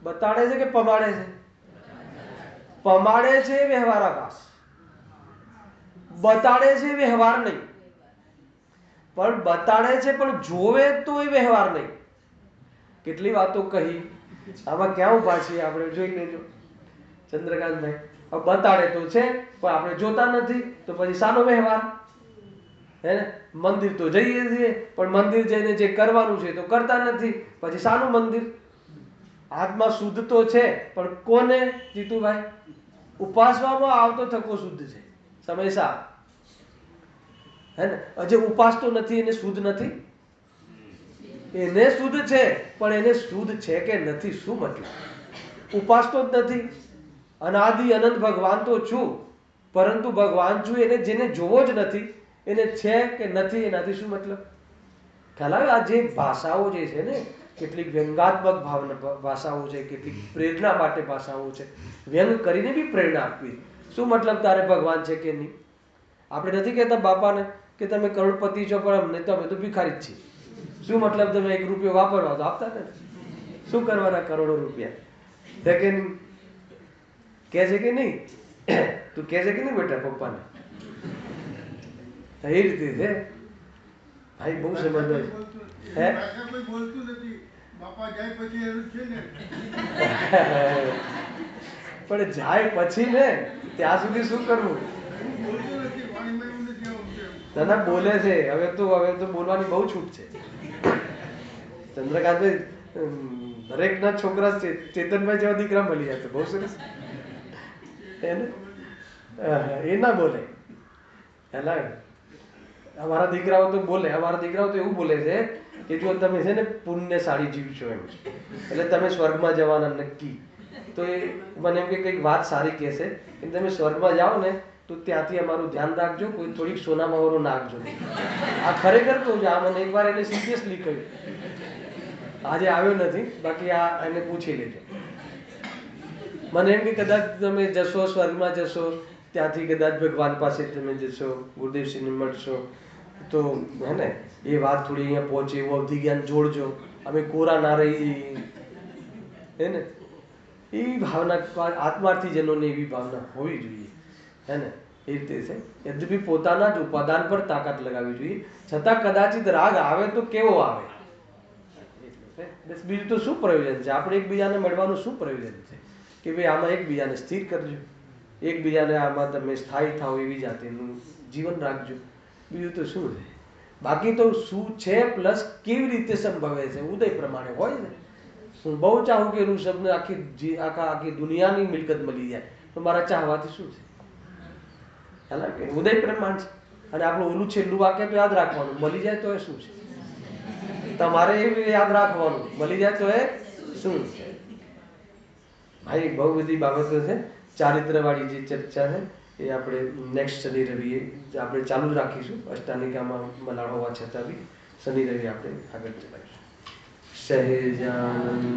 બતાડે છે કે પમાડે છે? પમાડે છે વ્યવહાર આકાશ, બતાડે છે વ્યવહાર નહીં. પણ બતાડે છે પણ જોવે તો એ વ્યવહાર નહીં. કેટલી વાતો કહી, આમાં ક્યાં ઉભા છીએ આપણે જોઈ લેજો ચંદ્રકાંતભાઈ. બતાડે તો છે પણ આપણે જોતા નથી, તો પછી શાનો વ્યવહાર? હે ને? મંદિર તો જઈએ છીએ પણ મંદિર જઈને જે કરવાનું છે તો કરતા નથી, પછી શાનું મંદિર? આત્મા શુદ્ધ તો છે પણ કોને? જીતુભાઈ, ઉપાસવામાં આવતો થકો શુદ્ધ છે સમયસા. હે ને? જે ઉપાસતો નથી એને શુદ્ધ નથી? એને શુદ્ધ છે પણ એને શુદ્ધ છે કે નથી શું મતલબ? ઉપાસતો જ નથી. અનાદિ અનંત ભગવાન તો છું, પરંતુ ભગવાન છું એને જેને જોવો જ નથી, એને છે કે નથી એનાથી શું મતલબ? ખ્યાલ આવે? આ જે ભાષાઓ જે છે ને, કેટલીક વ્યંગાત્મક ભાષાઓ છે, કેટલીક પ્રેરણા માટે ભાષાઓ છે. વ્યંગ કરીને બી પ્રેરણા આપવી. શું મતલબ તારે ભગવાન છે કે નહીં? આપણે નથી કહેતા બાપાને કે તમે કરોડપતિ છો પણ અમને તો અમે તો ભિખારી જ છીએ. શું મતલબ? તમે 1 રૂપિયો વાપરવા તો આપતા નથી. શું કરવાના કરોડો રૂપિયા? છે કે નહીં? કહે છે કે નહીં? તું કહે છે કે નહીં બેટા પપ્પાને? એ રીતે છે ભાઈ, બહુ સમજદાર. હે પણ જાય પછી ને ત્યાં સુધી શું કરવું? ના બોલે છે. હવે તો બોલવાની બહુ છૂટ છે ચંદ્રકાંતભાઈ. દરેક ના છોકરા ચેતનભાઈ જેવા દીકરા મળી જાય તો બહુ સરસ. એ ના બોલે. અમારા દીકરાઓ તો બોલે. અમારા દીકરાઓ તો એવું બોલે છે કે જો તમે છે ને પુણ્યશાળી જીવશો એમ, એટલે તમે સ્વર્ગમાં જવાના નક્કી. તો એ મને એમ કે કંઈક વાત સારી કહેશે કે તમે સ્વર્ગમાં જાઓ ને તો ત્યાંથી અમારું ધ્યાન રાખજો, કોઈ થોડીક સોના મહોરો નાખજો. આ ખરેખર કહું છું. આ મને એકવાર એને સિરિયસલી કહ્યું. આજે આવ્યો નથી, બાકી આ એને પૂછી લેજો. મને એમ કે કદાચ તમે જશો સ્વર્ગમાં જશો, ત્યાંથી કદાચ ભગવાન પાસે તમે જશો, ગુરુદેવસિંહને મળશો, તો હે ને એ વાત થોડી અહીંયા પહોંચે એવું અવધિ જ્ઞાન જોડજો. અમે કોરા ના રહી હે ને, એવી ભાવના આત્માર્થી જનોને એવી ભાવના હોવી જોઈએ. હે ને? એ રીતે છે. યદ્યપી પોતાના જ ઉપાદાન પર તાકાત લગાવવી જોઈએ, છતાં કદાચિત રાગ આવે તો કેવો આવે? બીજું તો શું પ્રયોજન છે? આપણે એકબીજાને મળવાનું શું પ્રયોજન છે? કે ભાઈ આમાં એકબીજાને સ્થિર કરજો, એકબીજાને આમાં તમે સ્થાયી થાવ એવી જાતેનું જીવન રાખજો. બીજું તો શું છે? બાકી તો શું છે પ્લસ કેવી રીતે સંભવે છે ઉદય પ્રમાણે હોય ને. હું બહુ ચાહું કે ઋષભને આખી દુનિયાની મિલકત મળી જાય, તો મારા ચાહવાથી શું છે? કે ઉદય પ્રમાણ છે. અને આપણું ઓલું છેલ્લું વાક્ય તો યાદ રાખવાનું, મળી જાય તો એ શું છે? તમારે એ યાદ રાખવાનું, મળી જાય તો એ શું છે? ભાઈ બહુ બધી બાબતો છે. ચારિત્રવાળી જે ચર્ચા છે એ આપણે નેક્સ્ટ શનિ રવિએ આપણે ચાલુ જ રાખીશું. અષ્ટાનિકામાં મલાડ હોવા છતાં બી શનિ રવિ આપણે આગળ ચલાવીશું. સહેજાનંદ